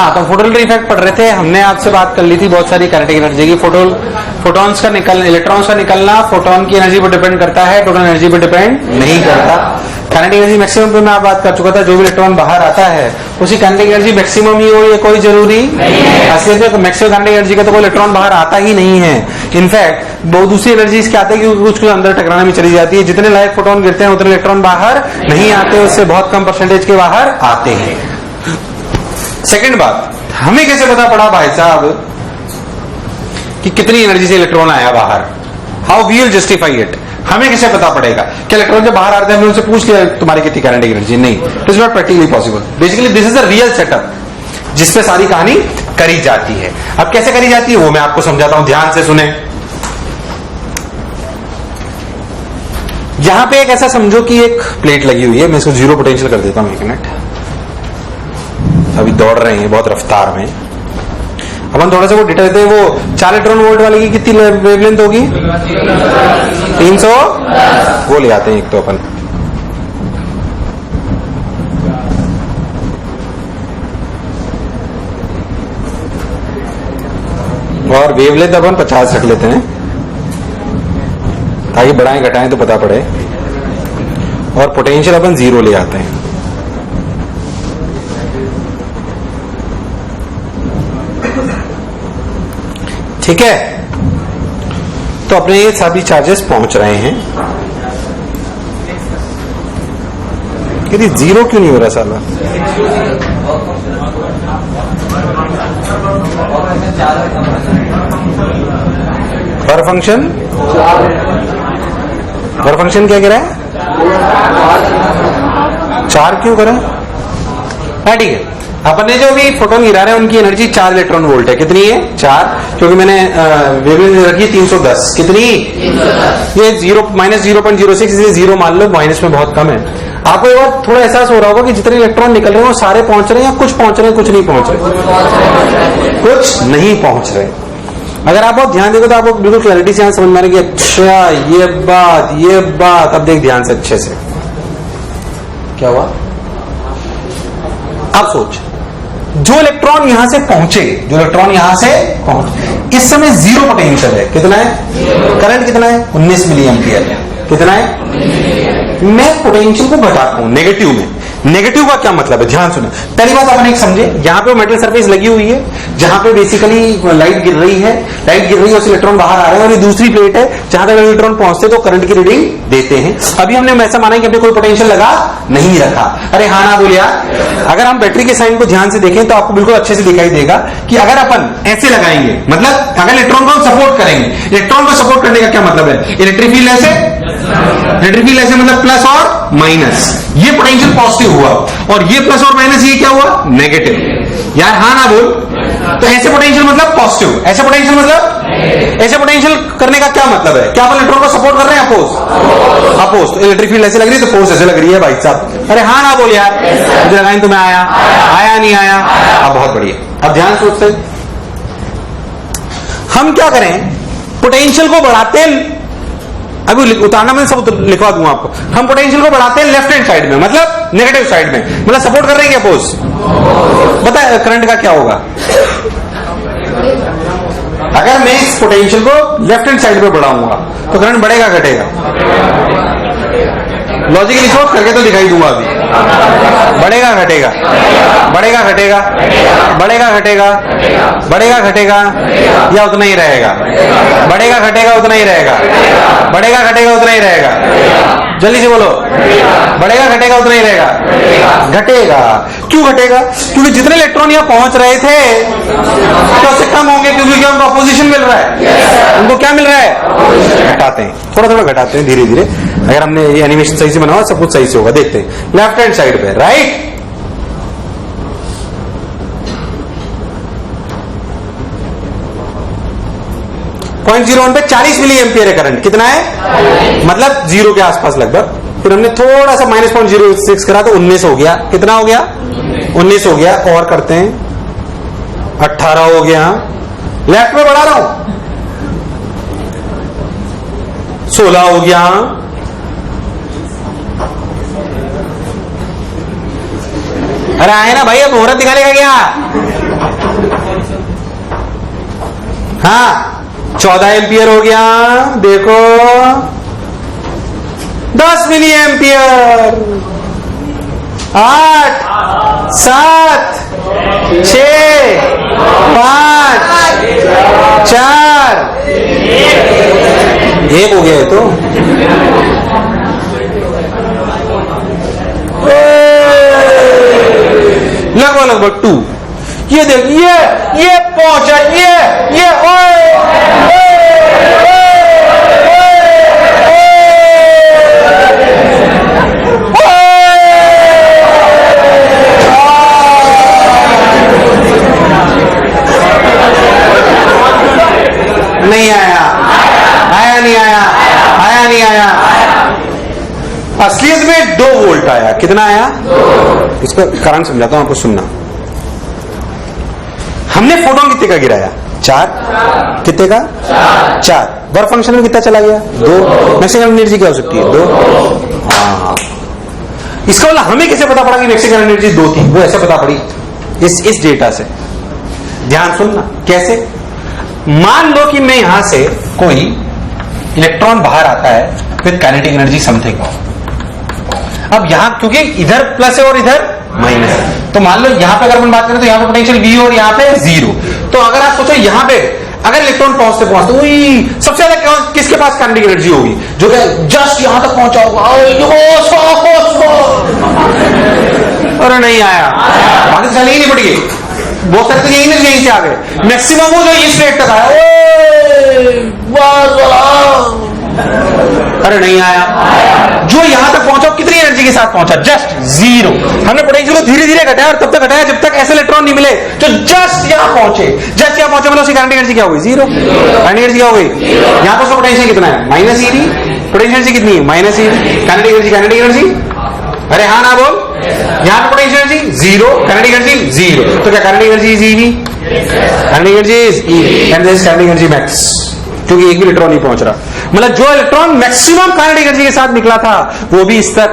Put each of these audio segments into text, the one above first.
हाँ, तो photoelectric effect पढ़ रहे थे हमने, आपसे बात कर ली थी बहुत सारी काइनेटिक एनर्जी की। फोटॉन्स का इलेक्ट्रॉन्स का निकलना फोटोन की एनर्जी पर डिपेंड करता है, टोटल एनर्जी पर डिपेंड नहीं करता। काइनेटिक एनर्जी मैक्सिमम पे मैं आप बात कर चुका था, जो भी इलेक्ट्रॉन बाहर आता है उसी काइनेटिक एनर्जी मैक्सिमम ही हो, ये कोई जरूरी असलियत में मैक्सिमम काइनेटिक एनर्जी का तो कोई इलेक्ट्रॉन बाहर आता ही नहीं है। इनफैक्ट बहुत दूसरी एनर्जीज क्या आते हैं कि कुछ अंदर टकराने में चली जाती है, जितने लाइक फोटोन गिरते हैं उतने इलेक्ट्रॉन बाहर नहीं आते, उससे बहुत कम परसेंटेज के बाहर आते हैं। सेकंड बात, हमें कैसे पता पड़ा भाई साहब कि कितनी एनर्जी से इलेक्ट्रॉन आया बाहर? How we will justify it? हमें कैसे पता पड़ेगा कि इलेक्ट्रॉन जब बाहर आते हैं हमने उनसे पूछ लिया तुम्हारी कितनी काइनेटिक एनर्जी? नहीं, it is not practically possible. Basically this is a real setup जिसपे सारी कहानी करी जाती है। अब कैसे करी जाती है वो मैं आपको समझाता हूं, ध्यान से सुने। यहां पे एक ऐसा समझो कि एक प्लेट लगी हुई है, मैं इसको जीरो पोटेंशियल कर देता हूं, एक मिनट। अभी दौड़ रहे हैं बहुत रफ्तार में, अपन थोड़ा सा वो डेटा देते हैं। वो 4 इलेक्ट्रॉन वोल्ट वाले की कितनी वेवलेंथ होगी? 300। वो ले आते हैं एक तो अपन, और वेवलेंथ अपन 50 रख लेते हैं ताकि बढ़ाएं घटाएं तो पता पड़े, और पोटेंशियल अपन 0 ले आते हैं। ठीक है, तो अपने ये सभी चार्जेस पहुंच रहे हैं। यदि 0 क्यों नहीं हो रहा साला? पर फंक्शन क्या कह रहा है? 4 क्यों करा? हाँ ठीक है, अपन ने जो भी फोटोन गिरा रहे हैं उनकी एनर्जी 4 इलेक्ट्रॉन वोल्ट है। कितनी है? 4, क्योंकि मैंने वेवलेंथ रखी 310। कितनी? ये 0-0.06, इसलिए 0 मान लो, माइनस में बहुत कम है। आपको एक बार थोड़ा एहसास हो रहा होगा कि जितने इलेक्ट्रॉन निकल रहे हैं वो सारे पहुंच रहे हैं या कुछ पहुंच रहे हैं, कुछ नहीं पहुंच रहे, कुछ नहीं पहुंच रहे। अगर आप बहुत ध्यान देखो तो आपको बिल्कुल क्लैरिटी से समझ में आ रहा है कि अच्छा ये बात। अब देख ध्यान से अच्छे से, क्या हुआ? अब सोच, जो इलेक्ट्रॉन यहां से पहुंचे, इस समय 0 पोटेंशियल है। कितना है? करंट कितना है? 19 मिली एम्पियर। कितना है? मैं पोटेंशियल को घटाता हूं नेगेटिव में। नेगेटिव का क्या मतलब है? ध्यान सुने। पहली बात अपन एक समझे, यहां पे मेटल सरफेस लगी हुई है जहां पे बेसिकली लाइट गिर रही है, उससे इलेक्ट्रॉन बाहर आ रहे हैं, और ये दूसरी प्लेट है जहां तक इलेक्ट्रॉन पहुंचते तो करंट की रीडिंग देते हैं। अभी हमने ऐसा माना कि अभी कोई पोटेंशियल लगा नहीं रखा। अरे हाँ ना बोलिया। अगर हम बैटरी के साइन को ध्यान से देखें तो आपको बिल्कुल अच्छे से दिखाई देगा कि अगर अपन ऐसे लगाएंगे, मतलब अगर इलेक्ट्रॉन को सपोर्ट करेंगे, इलेक्ट्रॉन को सपोर्ट करने का क्या मतलब है? इलेक्ट्रिक फील्ड ऐसे मतलब प्लस और माइनस, ये पोटेंशियल पॉजिटिव हुआ, और ये प्लस और माइनस ये क्या हुआ? नेगेटिव। यार हाँ ना बोल। तो ऐसे पोटेंशियल मतलब पॉजिटिव, ऐसे पोटेंशियल मतलब, ऐसे पोटेंशियल करने का क्या मतलब है? क्या अपन इलेक्ट्रॉन को सपोर्ट कर रहे हैं? अपोज। तो इलेक्ट्रिक फील्ड ऐसे लग रही है तो फोर्स ऐसे लग रही है भाई साहब। अरे हाँ ना बोल यार, मुझे लगाई तुम्हें आया नहीं आया। अब बहुत बढ़िया, अब ध्यान सोचते हम क्या करें, पोटेंशियल को बढ़ाते हैं। अभी उतारना मैं सब लिखवा दूंगा आपको। हम पोटेंशियल को बढ़ाते हैं लेफ्ट हैंड साइड में, मतलब नेगेटिव साइड में, मतलब सपोर्ट कर रहे हैं क्या? अपोज। पता है करंट का क्या होगा? अगर मैं इस पोटेंशियल को लेफ्ट हैंड साइड पे बढ़ाऊंगा तो करंट बढ़ेगा घटेगा? लॉजिकली सोच करके तो दिखाई दूंगा अभी। बढ़ेगा घटेगा? बढ़ेगा घटेगा? बढ़ेगा घटेगा? बढ़ेगा घटेगा या उतना ही रहेगा? बढ़ेगा घटेगा उतना ही रहेगा? बढ़ेगा घटेगा उतना ही रहेगा? जल्दी से बोलो। बढ़ेगा घटेगा उतना ही रहेगा? घटेगा। क्यों घटेगा? क्योंकि जितने इलेक्ट्रॉन यहां पहुंच रहे थे तो उससे कम होंगे, क्योंकि उनको अपोजिशन मिल रहा है। उनको क्या मिल रहा है? घटाते हैं, थोड़ा थोड़ा घटाते हैं, धीरे धीरे। अगर हमने ये एनिमेशन सही से बनाओ सब कुछ सही से होगा। देखते हैं लेफ्ट हैंड साइड पे, राइट। पॉइंट 0 पे 40 मिली एम्पियर है करंट। कितना है? मतलब 0 के आसपास लगभग। फिर हमने थोड़ा सा -0.06 करा तो 19 हो गया। कितना हो गया? 19 हो गया। और करते हैं, 18 हो गया। लेफ्ट में बढ़ा रहा हूं, 16 हो गया। अरे आए ना भाई, अब मुहूर्त दिखाने का क्या? हाँ 14 एम्पियर हो गया, देखो 10 मिली एम्पियर, 8 7 6 5 4 1 हो गया है तो लगभग 2। ये देख, ये पहुंचा, ये नहीं आया, नहीं आया। असलियत में 2 वोल्ट आया। कितना आया? इसका कारण समझाता हूं आपको, सुनना। हमने फोटोन कितने का गिराया? 4। कितने का? 4। वर्क फंक्शन में कितना चला गया? 2। मैक्सिमम एनर्जी क्या हो सकती है? 2। हाँ, इसका मतलब हमें कैसे पता पड़ा कि मैक्सिमम एनर्जी 2 थी? वो ऐसे पता पड़ी इस डेटा से। ध्यान सुनना कैसे। मान लो कि मैं यहां से कोई इलेक्ट्रॉन बाहर आता है विद काइनेटिक एनर्जी समथिंग। अब यहां क्योंकि इधर प्लस है और इधर माइनस है, तो मान लो यहां पे अगर हम बात करें तो यहां पे पोटेंशियल V और यहां पे 0। तो अगर आप सोचो यहां पे अगर इलेक्ट्रॉन पहुंचते सबसे ज्यादा किसके पास काइनेटिक एनर्जी होगी? जो कि जस्ट यहां तक पहुंचा होगा। अरे नहीं आया, बाकी चली ही नहीं पड़ी। बहुत सारे तो यहीं से आ गए। मैक्सिमम वो जो इस रेट तक आया, अरे नहीं आया। जो यहां तक पहुंचा कितनी एनर्जी के साथ पहुंचा? जस्ट 0। हमने पोटेंशियल को धीरे धीरे घटाया और तब तक घटाया जब तक ऐसे इलेक्ट्रॉन नहीं मिले जो जस्ट यहां पहुंचे। जस्ट यहां पहुंचे मतलब उसकी काइनेटिक एनर्जी क्या हो गई? 0। काइनेटिक एनर्जी क्या हो गई? यहां पर उसका पोटेंशियल कितना है? -eV। पोटेंशियल एनर्जी कितनी है? -eV। काइनेटिक एनर्जी अरे हाँ ना बोल। यहां पर पोटेंशियल एनर्जी 0, काइनेटिक एनर्जी 0। तो क्या kinetic energy is EV? Kinetic energy is EV and this kinetic energy max, क्योंकि एक भी इलेक्ट्रॉन नहीं पहुंच रहा। मतलब जो इलेक्ट्रॉन मैक्सिमम काइनेटिक एनर्जी के साथ निकला था वो भी इस तक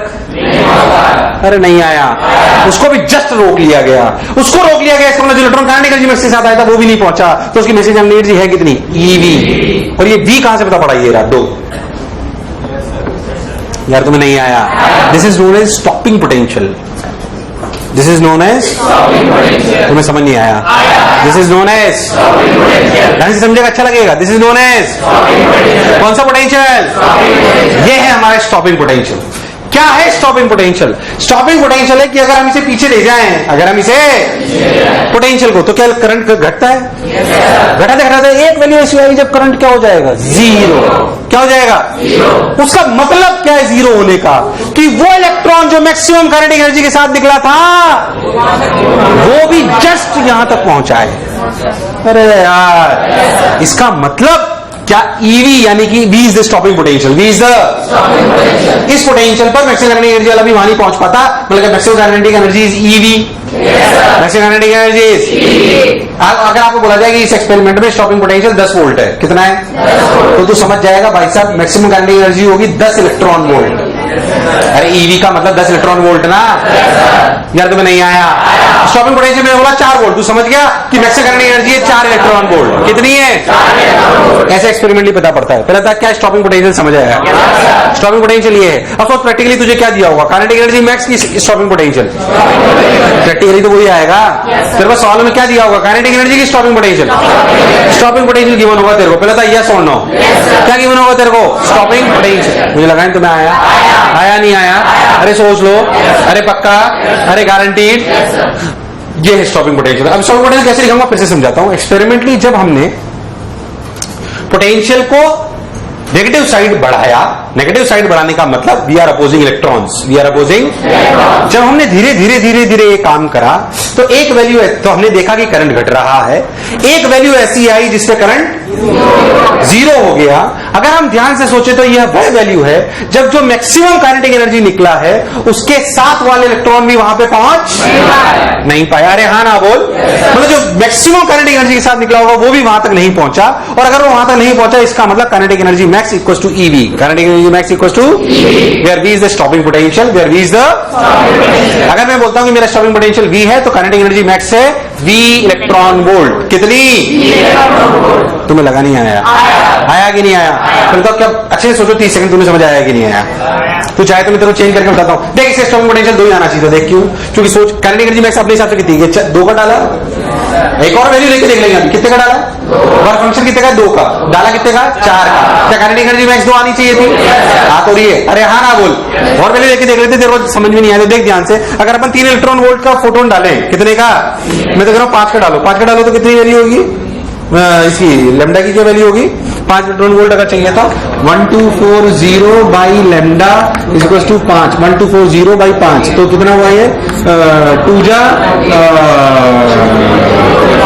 अरे नहीं आया, उसको भी जस्ट रोक लिया गया। उसको रोक लिया गया, इसका मतलब जो इलेक्ट्रॉन काइनेटिक एनर्जी मैक्स के साथ आया था वो भी नहीं पहुंचा, तो उसकी मैसेज एनर्जी है कितनी? EV। और ये V कहां से पता पड़ा? ये रहा 2। यार तुम्हें नहीं आया। This is known as stopping potential. This is known as, तुम्हें समझ नहीं आया? दिस इज नोन एज, ढंग से समझेगा अच्छा लगेगा। दिस इज नोन एज कौन सा पोटेंशियल? ये है हमारा स्टॉपिंग पोटेंशियल। क्या है स्टॉपिंग पोटेंशियल? स्टॉपिंग पोटेंशियल है कि अगर हम इसे पीछे ले जाएं, अगर हम इसे पोटेंशियल को, तो क्या करंट घटता है? घटाते घटाते एक वैल्यू ऐसी आएगी जब करंट क्या हो जाएगा? 0। क्या हो जाएगा? 0। उसका मतलब क्या है 0 होने का? कि वो इलेक्ट्रॉन जो मैक्सिमम काइनेटिक एनर्जी के साथ निकला था वो भी जस्ट यहां तक पहुंचा है। अरे यार, इसका मतलब क्या? EV यानी कि V is the stopping potential. V is the, इस पोटेंशियल पर मैक्सिमम काइनेटिक एनर्जी वाला भी वहां नहीं पहुंच पाता। मतलब maximum kinetic energy is EV। Maximum kinetic energy is EV। अगर आपको बोला जाए कि इस एक्सपेरिमेंट में स्टॉपिंग पोटेंशियल 10 वोल्ट है, कितना है? तो तू समझ जाएगा भाई साहब मैक्सिमम काइनेटिक एनर्जी होगी 10 इलेक्ट्रॉन वोल्ट। अरे EV का मतलब 10 इलेक्ट्रॉन वोल्ट ना यार, तुम्हें नहीं आया? स्टॉपिंग पोटेंशियल में बोला 4 वोल्ट, तू समझ गया कि मैक्सिमम काइनेटिक एनर्जी है 4 इलेक्ट्रॉन वोल्ट। कितनी है? ऐसे एक्सपेरिमेंट नहीं पता पड़ता है। पहले था क्या स्टॉपिंग पोटेंशियल समझ आया? स्टॉपिंग पोटेंशियल ये है। अब सोच प्रैक्टिकली तुझे क्या दिया होगा? काइनेटिक एनर्जी मैक्स की स्टॉपिंग पोटेंशियल। प्रैक्टिकली तो वही आएगा। तेरे को सवाल में क्या दिया होगा? काइनेटिक एनर्जी की stopping potential. Stopping potential given होगा तेरे को। पहले था यस और नो। क्या गिवन होगा तेरे को? Stopping potential. मुझे लगा तुम्हें आया, आया नहीं आया? अरे सोच लो, अरे पक्का, अरे गारंटीड। ये है स्टॉपिंग पोटेंशियल। अब स्टॉपिंग पोटेंशियल कैसे लिखूंगा फिर से समझाता हूं। एक्सपेरिमेंटली जब हमने पोटेंशियल को नेगेटिव साइड बढ़ाया, नेगेटिव साइड बढ़ाने का मतलब we are opposing electrons, we are opposing. जब हमने धीरे धीरे धीरे धीरे ये काम करा तो एक वैल्यू है, तो हमने देखा कि करंट घट रहा है। एक वैल्यू ऐसी आई जिससे करंट 0 हो गया। अगर हम ध्यान से सोचे तो यह वह वैल्यू है जब जो मैक्सिमम काइनेटिक एनर्जी निकला है उसके साथ वाले इलेक्ट्रॉन भी वहां पे पहुंच नहीं पाया। अरे हाँ ना बोल। मतलब जो मैक्सिमम काइनेटिक एनर्जी के साथ निकला होगा वो भी वहां तक नहीं पहुंचा, और अगर वो वहां तक नहीं पहुंचा इसका मतलब kinetic energy max equals to EV। Kinetic energy max equals to where V is the stopping potential, where V is the. अगर मैं बोलता हूं कि मेरा स्टॉपिंग पोटेंशियल V है तो काइनेटिक एनर्जी मैक्स है V इलेक्ट्रॉन वोल्ट। कितनी? तुम्हें लगा नहीं आया? आया कि नहीं आया? फिर तो क्या अच्छे से सोचो, 30 सेकंड तुम्हें समझ आया कि नहीं आया? तू चाहे तो मैं तेरे को चेंज करके बताता हूं। देख इससे स्टॉपिंग पोटेंशियल 2 ही आना चाहिए। देख क्यों? क्योंकि सोच काइनेटिक एनर्जी मैक्स अपने हिसाब से कितनी है? 2 का डाला, एक और वैल्यू लेके देख लेंगे अभी। कितने का डाला? वर्क फंक्शन कितने का? 2 का। डाला कितने का? 4 का। क्या काइनेटिक एनर्जी मैक्स 2 आनी चाहिए थी? हाँ तो रही है। अरे हाँ ना बोल। और वैल्यू लेके देख लेते, तेरे को समझ में नहीं आया तो देख ध्यान से। अगर अपन 3 इलेक्ट्रॉन वोल्ट का फोटोन डालें, कितने का? मैं तो कह रहा हूं 5 का डालो। 5 का डालो तो कितनी वैल्यू होगी? इसकी लैम्डा की क्या वैल्यू होगी? 5 इलेक्ट्रॉन वोल्ट अगर चाहिए था 1240 by lambda is equal to 5। 1240 by 5 तो कितना हुआ ये? 2 जा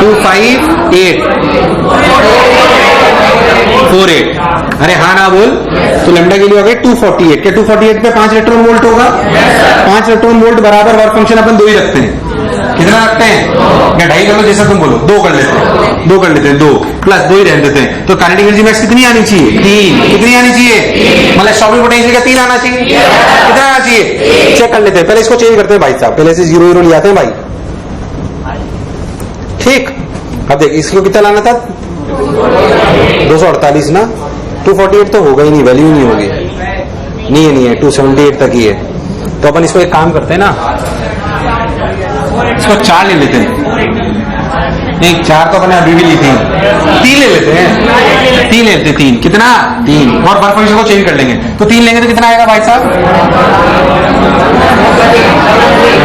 258 48। अरे हाँ ना बोल। तो लैम्डा के लिए हो गए 248। क्या 248 पे 5 इलेक्ट्रॉन वोल्ट होगा? 5 इलेक्ट्रॉन वोल्ट बराबर वर्क फंक्शन अपन 2 ही रखते हैं। कितना रखते हैं? क्या 2.5 कर लो, जैसा तुम बोलो। 2 कर लेते हैं, 2 कर लेते हैं, 2 प्लस 2 ही रहने देते हैं। तो काइनेटिक एनर्जी मैक्स कितनी आनी चाहिए? 3। कितनी आनी चाहिए? मतलब स्टॉपिंग पोटेंशियल का 3 आना चाहिए। कितना आना चाहिए? चेक कर लेते हैं। पहले इसको चेंज करते हैं भाई साहब। पहले से 0 0 ले आते हैं भाई। ठीक, अब देख इसको कितना लाना था? 248 ना। 248 तो होगा ही नहीं, वैल्यू नहीं होगी। नहीं है 278 तक ही है। तो अपन इसको एक काम करते हैं ना, इसको 4 ले लेते हैं। नहीं 4 तो अपने अभी भी ली थी। 3 ले लेते हैं। 3 ले लेते हैं। 3 कितना? 3 और वर्क फंक्शन को चेंज कर लेंगे। तो 3 लेंगे तो कितना आएगा भाई साहब?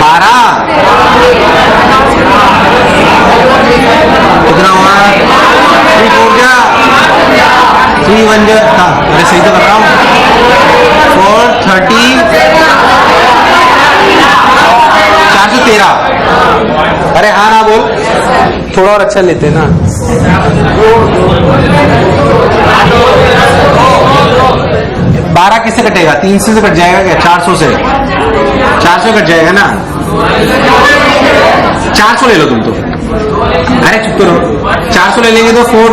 12। कितना हुआ? 3 4 जा 3 1 जा। हाँ अरे सही तो कर रहा हूँ। 430 413। अरे हाँ ना बोल। थोड़ा और अच्छा लेते हैं ना। 12 किससे कटेगा? 300 से कट जाएगा क्या? 400 से। 400 कट जाएगा ना। 400 ले लो तुम तो। अरे चुप करो। 400 ले लेंगे तो 4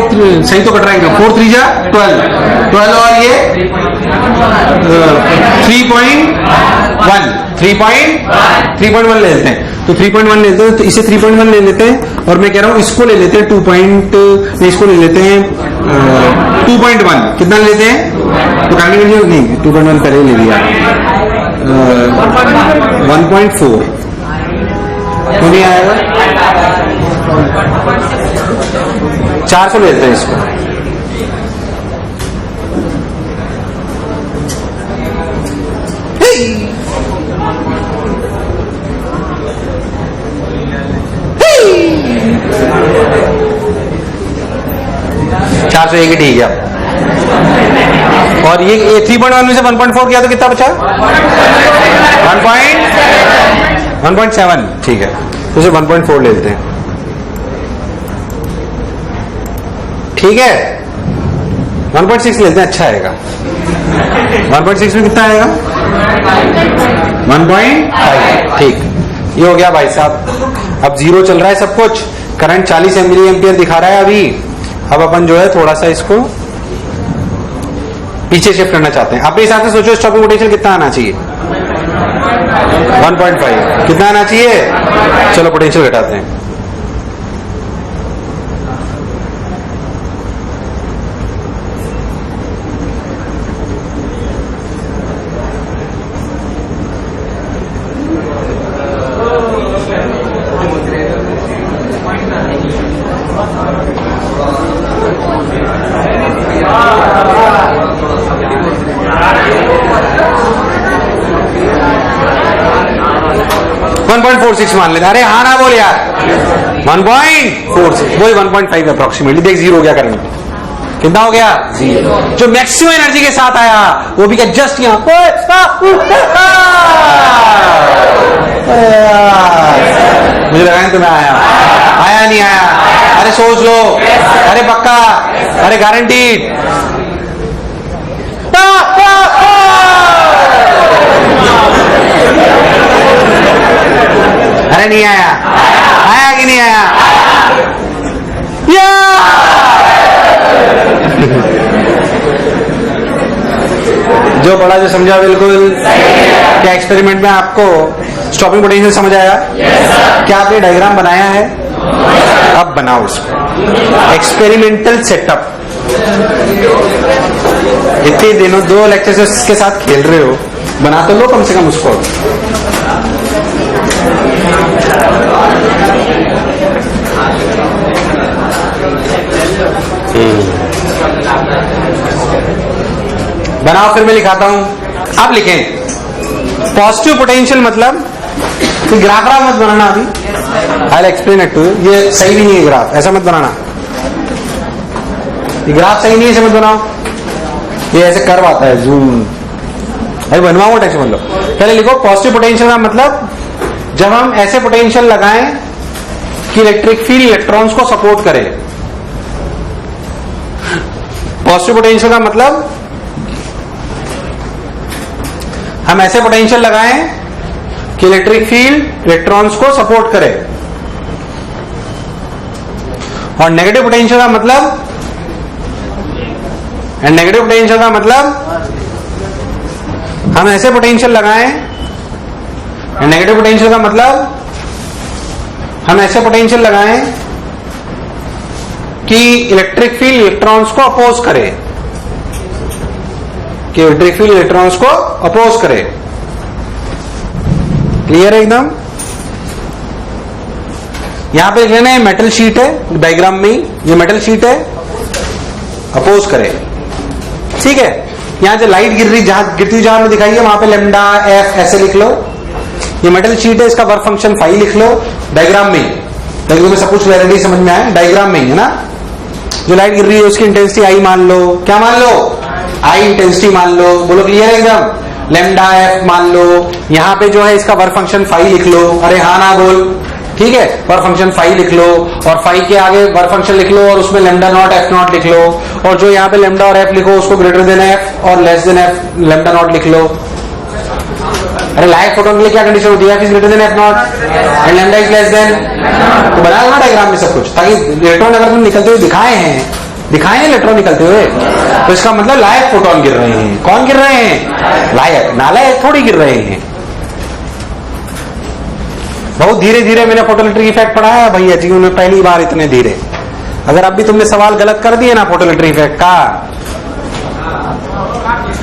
सही तो कट रहा है। 4 3 जा 12 और ये 3.1 ले लेते हैं। तो 3.1 ले लेते हैं। तो इसे 3.1 ले लेते हैं और मैं कह रहा हूं इसको ले लेते हैं 2. इसको ले लेते हैं 2.1। कितना ले लेते हैं? तो काइनेटिक एनर्जी नहीं 2.1 पहले ले लिया। 1.4 तो नहीं आएगा। 400 ले लेते हैं इसको। चार सौ एक ही ठीक है। और ये 3.1 में से 1.4 किया तो कितना बचा? 1.7। ठीक है तो इसे 1.4 ले लेते हैं। ठीक है 1.6 लेते हैं, अच्छा आएगा। 1.6 में कितना आएगा? 1.5। ठीक ये हो गया भाई साहब। अब 0 चल रहा है सब कुछ। करंट 40 मिली एम्पियर दिखा रहा है अभी। अब अपन जो है थोड़ा सा इसको पीछे शिफ्ट करना चाहते हैं। अपने हिसाब से सोचो स्टॉपिंग पोटेंशियल कितना आना चाहिए? 1.5। कितना आना चाहिए? चलो पोटेंशियल घटाते हैं। मान लेते। अरे हाँ ना बोल यार। 1.46 वही 1.5 अप्रोक्सीमेटली। देख 0 हो गया करंट। कितना हो गया? 0। जो मैक्सिमम एनर्जी के साथ आया वो भी क्या जस्ट यहां। मुझे लगा नहीं तुम्हें आया नहीं आया। अरे सोच लो। अरे पक्का। अरे गारंटीड। अरे नहीं आया। आया कि नहीं आया? जो पढ़ा जो समझा बिल्कुल। क्या एक्सपेरिमेंट में आपको स्टॉपिंग पोटेंशियल समझ आया? क्या आपने डायग्राम बनाया है? अब बनाओ इसको एक्सपेरिमेंटल सेटअप। इतने दिनों 2 लेक्चर्स के साथ खेल रहे हो, बना तो लो कम से कम उसको। बनाओ, फिर मैं लिखाता हूं। अब लिखें पॉजिटिव पोटेंशियल मतलब ग्राफ मत बनाना अभी, I explain it to you. ये सही भी नहीं है ग्राफ, ऐसा मत बनाना। ये ग्राफ सही नहीं है, ऐसे मत बनाओ। ये ऐसे कर्व आता है, जूम। अभी बनवाऊंगा, टेंशन मत लो। पहले लिखो पॉजिटिव पोटेंशियल का मतलब जब हम ऐसे पोटेंशियल लगाएं कि इलेक्ट्रिक फील्ड इलेक्ट्रॉन्स को सपोर्ट करे। पॉजिटिव पोटेंशियल का मतलब हम ऐसे पोटेंशियल लगाएं कि इलेक्ट्रिक फील्ड इलेक्ट्रॉन्स को सपोर्ट करे। और नेगेटिव पोटेंशियल का मतलब, नेगेटिव पोटेंशियल का मतलब हम ऐसे पोटेंशियल लगाएं, नेगेटिव पोटेंशियल का मतलब हम ऐसे पोटेंशियल लगाएं कि इलेक्ट्रिक फील्ड इलेक्ट्रॉन्स को अपोज करे, कि इलेक्ट्रिक फील्ड इलेक्ट्रॉन्स को अपोज करे। क्लियर है एकदम? यहां पे लेना है मेटल शीट है, डायग्राम में ये मेटल शीट है, अपोज करे। ठीक है, यहां जो लाइट गिर रही, जहां गिरती हुई जहां में दिखाई है वहां पे लैम्डा एफ ऐसे लिख लो। ये मेटल शीट है, इसका वर्क फंक्शन फाई लिख लो डायग्राम में। डायग्राम में सब कुछ क्लैरिटी समझ में आए, डायग्राम में है ना। जो लाइट गिर रही है उसकी इंटेंसिटी आई मान लो। क्या मान लो? आई इंटेंसिटी मान लो। बोलो क्लियर है एकदम? लैम्डा एफ मान लो। यहां पे जो है इसका वर्क फंक्शन फाई लिख लो। अरे हाँ ना बोल, ठीक है। वर्क फंक्शन फाई लिख लो और फाई के आगे वर्क फंक्शन लिख लो और उसमें लैम्डा नॉट एफ नॉट लिख लो। और जो यहाँ पे लैम्डा और एफ लिखो उसको ग्रेटर देन एफ और less than F lambda naught लिख लो। अरे लाइट फोटोन के लिए क्या कंडीशन होती है? F is greater then F not and lambda is less than. तो बना लो ना डायग्राम में सब कुछ, ताकि इलेक्ट्रॉन अगर तुम निकलते हुए दिखाए हैं इलेक्ट्रॉन निकलते हुए, तो इसका मतलब लायक फोटोन गिर रहे हैं। कौन गिर रहे हैं? लायक। नालायक थोड़ी गिर रहे हैं। बहुत धीरे धीरे मैंने फोटोइलेक्ट्रिक इफेक्ट पढ़ाया भैया जी, उन्हें पहली बार इतने धीरे। अगर अभी तुमने सवाल गलत कर दिए ना फोटोइलेक्ट्रिक इफेक्ट का,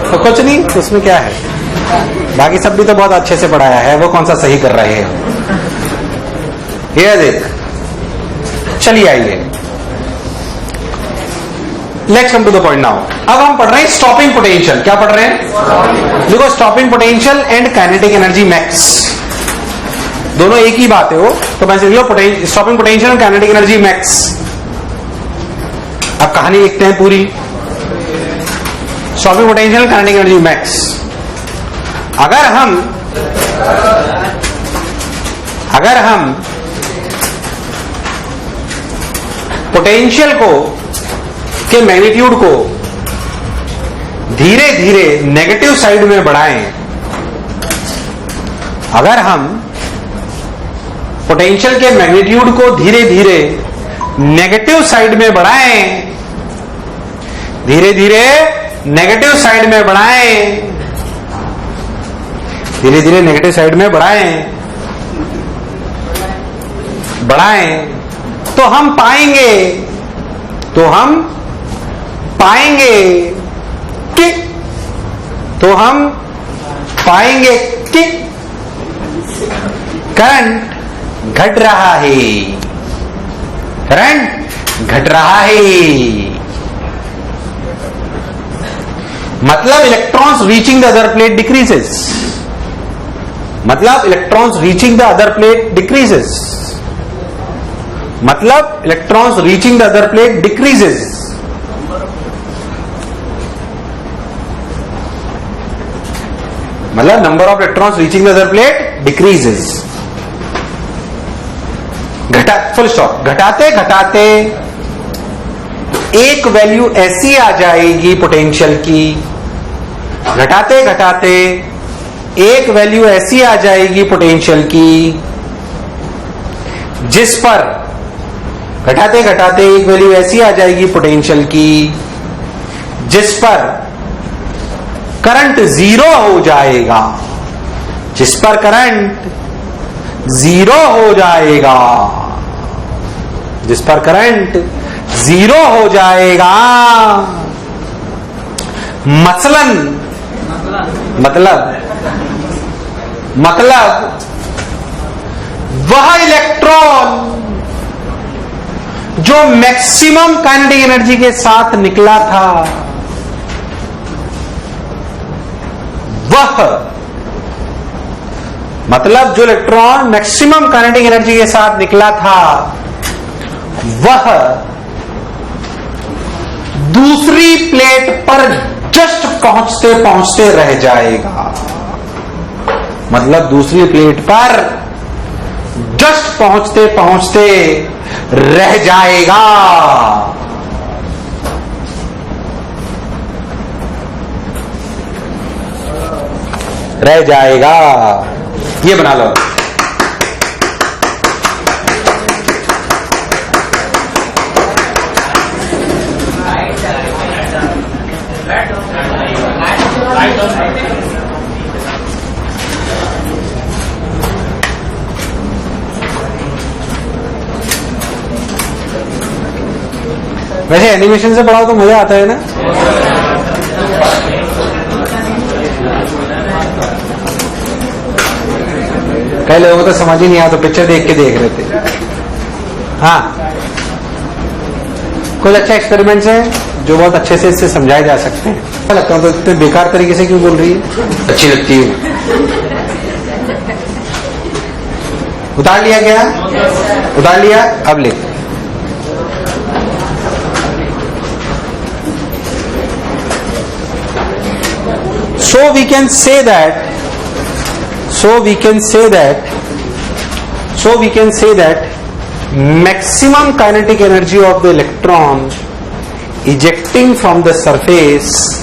तो कुछ नहीं, उसमें क्या है। बाकी सब भी तो बहुत अच्छे से पढ़ाया है, वो कौन सा सही कर रहे हैं। ये देख, चलिए आइए, let's come to the point now. अब हम पढ़ रहे हैं स्टॉपिंग पोटेंशियल। क्या पढ़ रहे हैं? देखो, stopping potential and kinetic energy max दोनों एक ही बात है वो। तो मैं लिख लो stopping potential and kinetic energy max. अब कहानी लिखते हैं पूरी। Stopping potential and kinetic energy max. अगर हम पोटेंशियल को के मैग्नीट्यूड को धीरे धीरे नेगेटिव साइड में बढ़ाएं, अगर हम पोटेंशियल के मैग्नीट्यूड को धीरे धीरे नेगेटिव साइड में बढ़ाएं, धीरे धीरे नेगेटिव साइड में बढ़ाएं, धीरे धीरे नेगेटिव साइड में बढ़ाएं, तो हम पाएंगे कि करंट घट रहा है, मतलब electrons reaching the other plate decreases. मतलब electrons reaching the other plate decreases. मतलब number of electrons reaching the other plate decreases. Full stop. घटाते घटाते एक वैल्यू ऐसी आ जाएगी पोटेंशियल की, घटाते घटाते एक वैल्यू ऐसी आ जाएगी पोटेंशियल की जिस पर, घटाते घटाते एक वैल्यू ऐसी आ जाएगी पोटेंशियल की जिस पर करंट जीरो हो जाएगा, जिस पर करंट जीरो हो जाएगा। जिस पर करंट 0 हो जाएगा। मतलब वह इलेक्ट्रॉन जो मैक्सिमम काइनेटिक एनर्जी के साथ निकला था, वह मतलब जो इलेक्ट्रॉन मैक्सिमम काइनेटिक एनर्जी के साथ निकला था, वह दूसरी प्लेट पर जस्ट पहुंचते पहुंचते रह जाएगा। मतलब दूसरी प्लेट पर जस्ट पहुंचते पहुंचते रह जाएगा। रह जाएगा, ये बना लो। वैसे एनिमेशन से पढ़ाओ तो मजा आता है ना। कई लोगों को तो समझ ही नहीं आया, तो पिक्चर देख के देख रहे थे। हाँ, कुछ अच्छे एक्सपेरिमेंट्स हैं जो बहुत अच्छे से इससे समझाए जा सकते हैं। अच्छा लगता है, तो इतने बेकार तरीके से क्यों बोल रही है? अच्छी लगती है। उतार लिया क्या? उतार लिया। अब लिख। So we can say that maximum kinetic energy of the electron ejecting from the surface,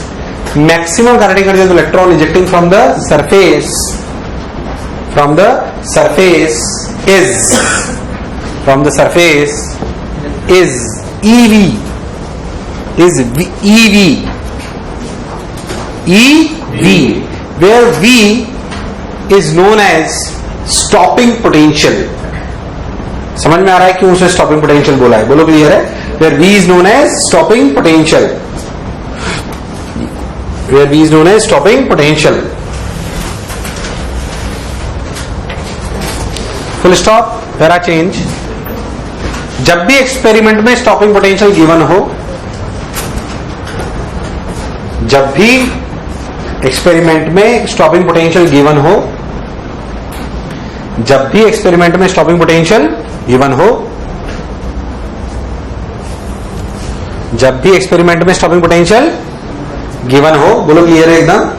maximum kinetic energy of the electron ejecting from the surface is EV, where V is known as stopping potential। समझ में आ रहा है क्यों उसे stopping potential बोला है? बोलो clear है? where V is known as stopping potential, where V is known as stopping potential। Full stop, para change. जब भी एक्सपेरिमेंट में स्टॉपिंग पोटेंशियल गिवन हो, जब भी एक्सपेरिमेंट में स्टॉपिंग पोटेंशियल गिवन हो, जब भी एक्सपेरिमेंट में स्टॉपिंग पोटेंशियल गिवन हो, जब भी एक्सपेरिमेंट में स्टॉपिंग पोटेंशियल गिवन हो, बोलो क्लियर है एकदम?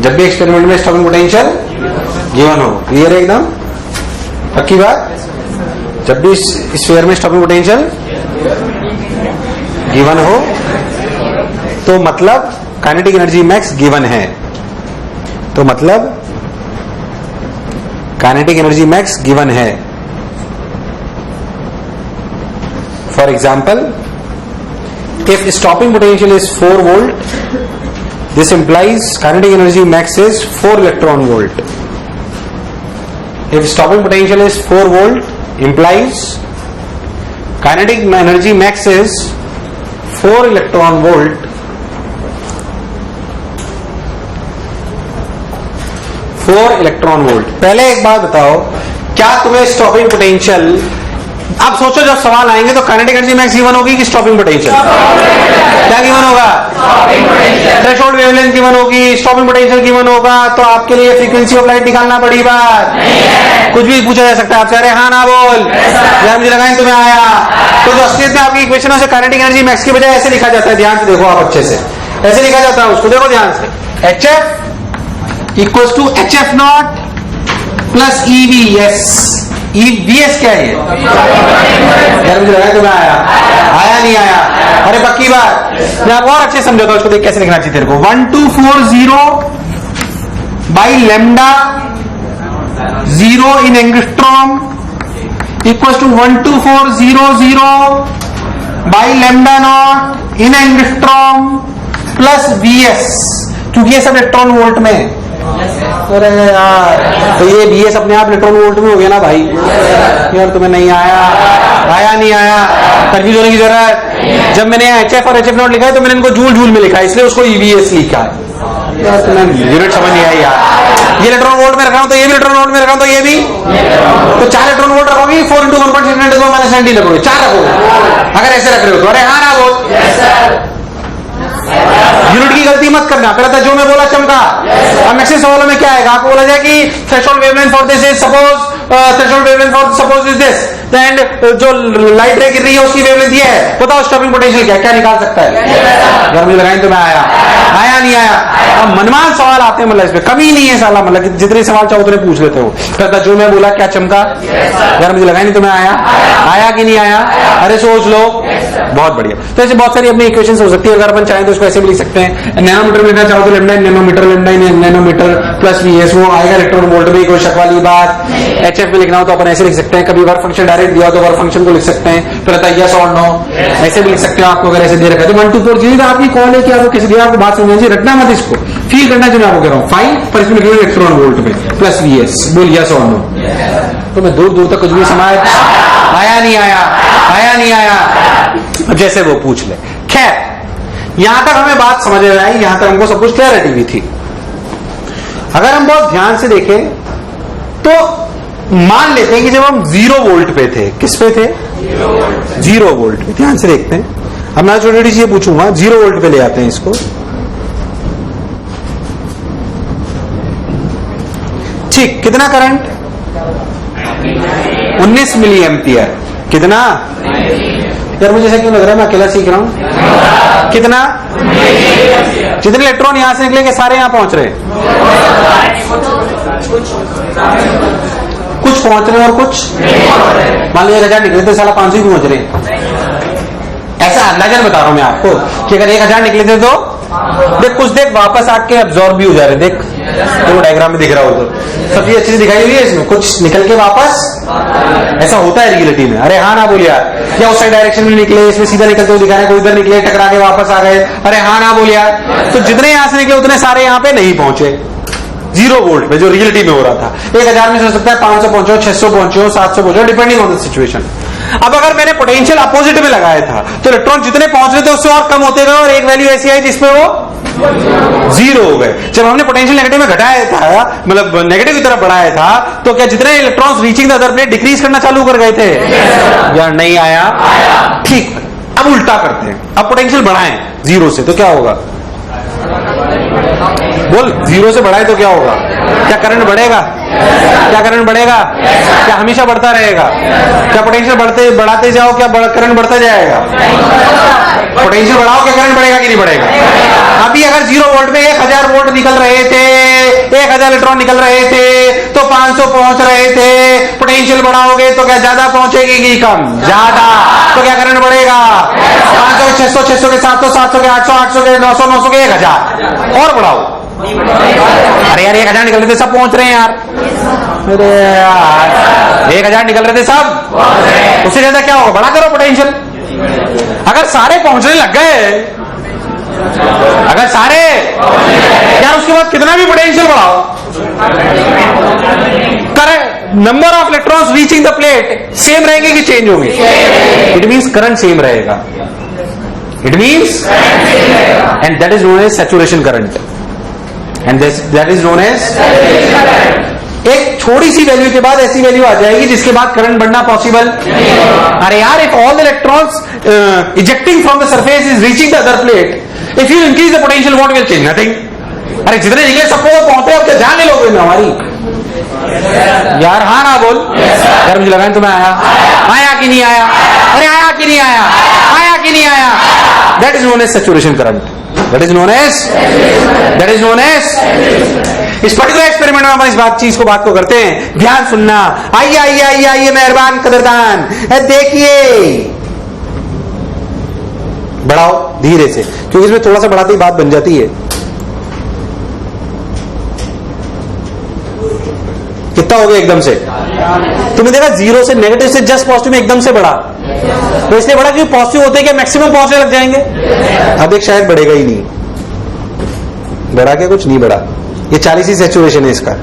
जब भी एक्सपेरिमेंट में स्टॉपिंग पोटेंशियल गिवन हो, क्लियर है एकदम? पक्की बात? जब भी स्फीयर में स्टॉपिंग पोटेंशियल गिवन हो, तो मतलब काइनेटिक एनर्जी मैक्स गिवन है। तो मतलब काइनेटिक एनर्जी मैक्स गिवन है। For example, if stopping potential is 4 volt, this implies kinetic energy max is 4 electron volt. If stopping potential is 4 volt implies kinetic energy max is 4 electron volt, 4 electron volt. पहले एक बात बताओ, क्या तुम्हें stopping potential, अब सोचो जब सवाल आएंगे तो काइनेटिक एनर्जी मैक्स गिवन होगी कि स्टॉपिंग पोटेंशियल? क्या गिवन होगा? थ्रेशोल्ड वेवलेंथ गिवन होगी, स्टॉपिंग पोटेंशियल गिवन होगा। तो आपके लिए फ्रीक्वेंसी ऑफ लाइट निकालना पड़ी बात? कुछ भी पूछा जा सकता है आपसे, अरे हाँ ना बोल, या मुझे लगा तुम्हें आया। तो असलियत में आपकी इक्वेशनों से काइनेटिक एनर्जी मैक्स की बजाय ऐसे लिखा जाता है। ध्यान से देखो आप, अच्छे से ऐसे लिखा जाता है उसको, देखो ध्यान से। HF equals to HF not plus EVS। EVS क्या है? यार मुझे लगा तुम्हें आया नहीं आया? अरे पक्की बात, मैं आपको और अच्छे समझाता हूं, उसको देख कैसे लिखना चाहिए तेरे को। 1240 by lambda 0 in angstrom equals to 12400 by lambda not in angstrom plus VS, क्योंकि ये सब इलेक्ट्रॉन वोल्ट में। अरे यार, तो ये BS अपने आप इलेक्ट्रॉन वोल्ट में हो गया ना भाई। यार तुम्हें नहीं आया नहीं आया, कंफ्यूज होने की जरूरत। जब मैंने HF और HF नॉट लिखा है तो मैंने इनको जूल जूल में लिखा है, इसलिए उसको EVS लिखा है। यार तुम्हें यूनिट समझ नहीं आई यार। ये इलेक्ट्रॉन वोल्ट में रखा हूं तो ये भी इलेक्ट्रॉन वोल्ट में रखा हूं तो ये भी, तो 4 इलेक्ट्रॉन वोल्ट रखोगे, 4 × 1.6 -90 रखोगे, 4 रखोगे। अगर ऐसे रख रहे हो तो अरे हाँ ना बोल, यूनिट की गलती मत करना। पहले था जो मैं बोला चमका। अब नेक्स्ट सवालों में क्या आएगा, आपको बोला जाए कि threshold wavelength for this is suppose, threshold wavelength for suppose is this, then जो लाइट रे गिर रही है उसकी वेवलेंथ ये है, बताओ स्टॉपिंग पोटेंशियल क्या, क्या निकाल सकता है? गर्मी लगाई तो मैं आया नहीं आया। अब मनमान सवाल आते हैं, मतलब इसमें कमी नहीं है साला, मतलब जितने सवाल चाहो उतने पूछ लेते हो। पहले था जो मैं बोला क्या चमका, गर्मी लगाई नहीं तो मैं आया कि नहीं आया, अरे सोच लो। बहुत बढ़िया। तो ऐसे बहुत सारी अपनी इक्वेशंस हो सकती है, अगर अपन चाहें तो उसको ऐसे भी लिख सकते हैं। नैनोमीटर में लिखना चाहो तो lambda nanometre, lambda nanometre plus VS, वो आएगा इलेक्ट्रॉन वोल्ट में, कोई शक वाली बात। HF में लिखना हो तो अपन ऐसे लिख सकते हैं, कभी वर्क फंक्शन डायरेक्ट दिया तो वर्क फंक्शन को लिख सकते हैं, फिर आता यस और नो, ऐसे भी लिख सकते हो। आपको अगर ऐसे दे रखा है तो 1 2 4 चीजें आपकी कॉल है कि आपको कैसे दिया, आपको बात समझनी चाहिए, रटना मत, इसको फील करना जो मैं आपको कह रहा हूँ। फाइन, पर इसमें लिखना इलेक्ट्रॉन वोल्ट में प्लस VS, बोल यस और नो। तो मैं दूर दूर तक कुछ भी समझ आया नहीं आया, जैसे वो पूछ ले। खैर यहां तक हमें बात समझ में आई, यहां तक हमको सब कुछ क्लैरिटी भी थी। अगर हम बहुत ध्यान से देखें तो मान लेते हैं कि जब हम 0 वोल्ट पे थे, किस पे थे? 0 वोल्ट पे। ध्यान से देखते हैं, अब मैं छोटी छोटी चीजें पूछूंगा, 0 वोल्ट पे ले आते हैं इसको। ठीक, कितना करंट? 19 milli ampere. कितना? यार मुझे ऐसा क्यों लग रहा है मैं अकेला सीख रहा हूं? कितना? जितने इलेक्ट्रॉन यहां से निकलेंगे सारे यहां पहुंच रहे, कुछ पहुंच रहे और कुछ मान लो 1000 निकले तो साला 500 ही पहुंच रहे। ऐसा अंदाजन बता रहा हूं मैं आपको कि अगर 1000 निकले थे तो देख कुछ देख वापस आके एब्जॉर्ब भी हो जा रहे। देख तो डायग्राम में दिख रहा हो तो सबसे अच्छी दिखाई हुई है इसमें, कुछ निकल के वापस, ऐसा होता है रियलिटी में। अरे हाँ ना बोलिया, या उस साइड डायरेक्शन में निकले, इसमें सीधा निकलते हुए दिखा रहे, कोई इधर निकले टकरा के वापस आ गए। अरे हाँ ना बोलिया। तो जितने यहां से निकले उतने सारे यहां पे नहीं पहुंचे 0 वोल्ट में, जो रियलिटी में हो रहा था। 1000 में हो सकता है 500 पहुंचो, 600 पहुंचो, 700 पहुंचो, डिपेंडिंग ऑन द सिचुएशन। अब अगर मैंने पोटेंशियल अपोजिट में लगाया था तो इलेक्ट्रॉन जितने पहुंच रहे थे उससे और कम होते गए, और एक वैल्यू ऐसी आई जिसमें वो 0 हो गए। जब हमने पोटेंशियल नेगेटिव में घटाया था, मतलब नेगेटिव की तरफ बढ़ाया था, तो क्या जितने electrons reaching the other plate decrease करना चालू कर गए थे? यार नहीं आया। ठीक, अब उल्टा करते हैं, अब पोटेंशियल बढ़ाएं 0 से तो क्या होगा? बोल, 0 से बढ़ाए तो क्या होगा? क्या करंट बढ़ेगा? क्या करंट बढ़ेगा? क्या हमेशा बढ़ता रहेगा? क्या पोटेंशियल बढ़ाते जाओ, क्या करंट बढ़ता जाएगा? पोटेंशियल बढ़ाओ, क्या करंट बढ़ेगा कि नहीं बढ़ेगा? अभी अगर 0 वोल्ट में 1000 वोल्ट निकल रहे थे, 1000 इलेक्ट्रॉन निकल रहे थे, तो 500 पहुंच रहे थे। पोटेंशियल बढ़ाओगे तो क्या ज्यादा पहुंचेगी कि कम? ज्यादा। तो क्या करंट बढ़ेगा? 500 के 600, 600 के 700, 700 के 800, 800 के 900, 900 के 1000 और बढ़ाओ। अरे यार 1000 निकल रहे थे सब पहुंच रहे हैं यार। अरे यार 1000 निकल रहे थे सब, उससे ज्यादा क्या होगा? बड़ा करो पोटेंशियल। अगर सारे पहुंचने लग गए, अगर सारे यार, उसके बाद कितना भी पोटेंशियल बढ़ाओ, current number of electrons reaching the plate same रहेंगे कि चेंज होंगे? इट मीन्स करंट सेम रहेगा। It means and that is known as saturation current, and that is known as. एक छोटी सी वैल्यू के बाद ऐसी वैल्यू आ जाएगी जिसके बाद करंट बढ़ना पॉसिबल। अरे यार, if all the electrons ejecting from the surface is reaching the other plate, if you increase the potential what will change? Nothing. अरे जितने निकले सबको वो पहुंचे, अब क्या जान ले लोगे ना हमारी? यार हाँ ना बोल। यार मुझे लगा तो मैं आया कि नहीं आया? अरे आया कि नहीं आया? आया कि नहीं आया? That is known as saturation current. That is known as इस पर्टिकुलर एक्सपेरिमेंट में हम इस बात को करते हैं। ध्यान सुनना, आइए आइए आइए आइए मेहरबान कदरदान, देखिए बढ़ाओ धीरे से, क्योंकि इसमें थोड़ा सा बढ़ाते ही बात बन जाती है। कितना हो गया एकदम से? तुमने देखा 0 से नेगेटिव से जस्ट पॉजिटिव में एकदम से बढ़ा, तो इसलिए बढ़ा क्योंकि पॉजिटिव होते क्या मैक्सिमम पहुंचने लग जाएंगे। अब एक शायद बढ़ेगा ही नहीं, बढ़ा क्या? कुछ नहीं बढ़ा। ये 40 ही सैचुरेशन है इसका।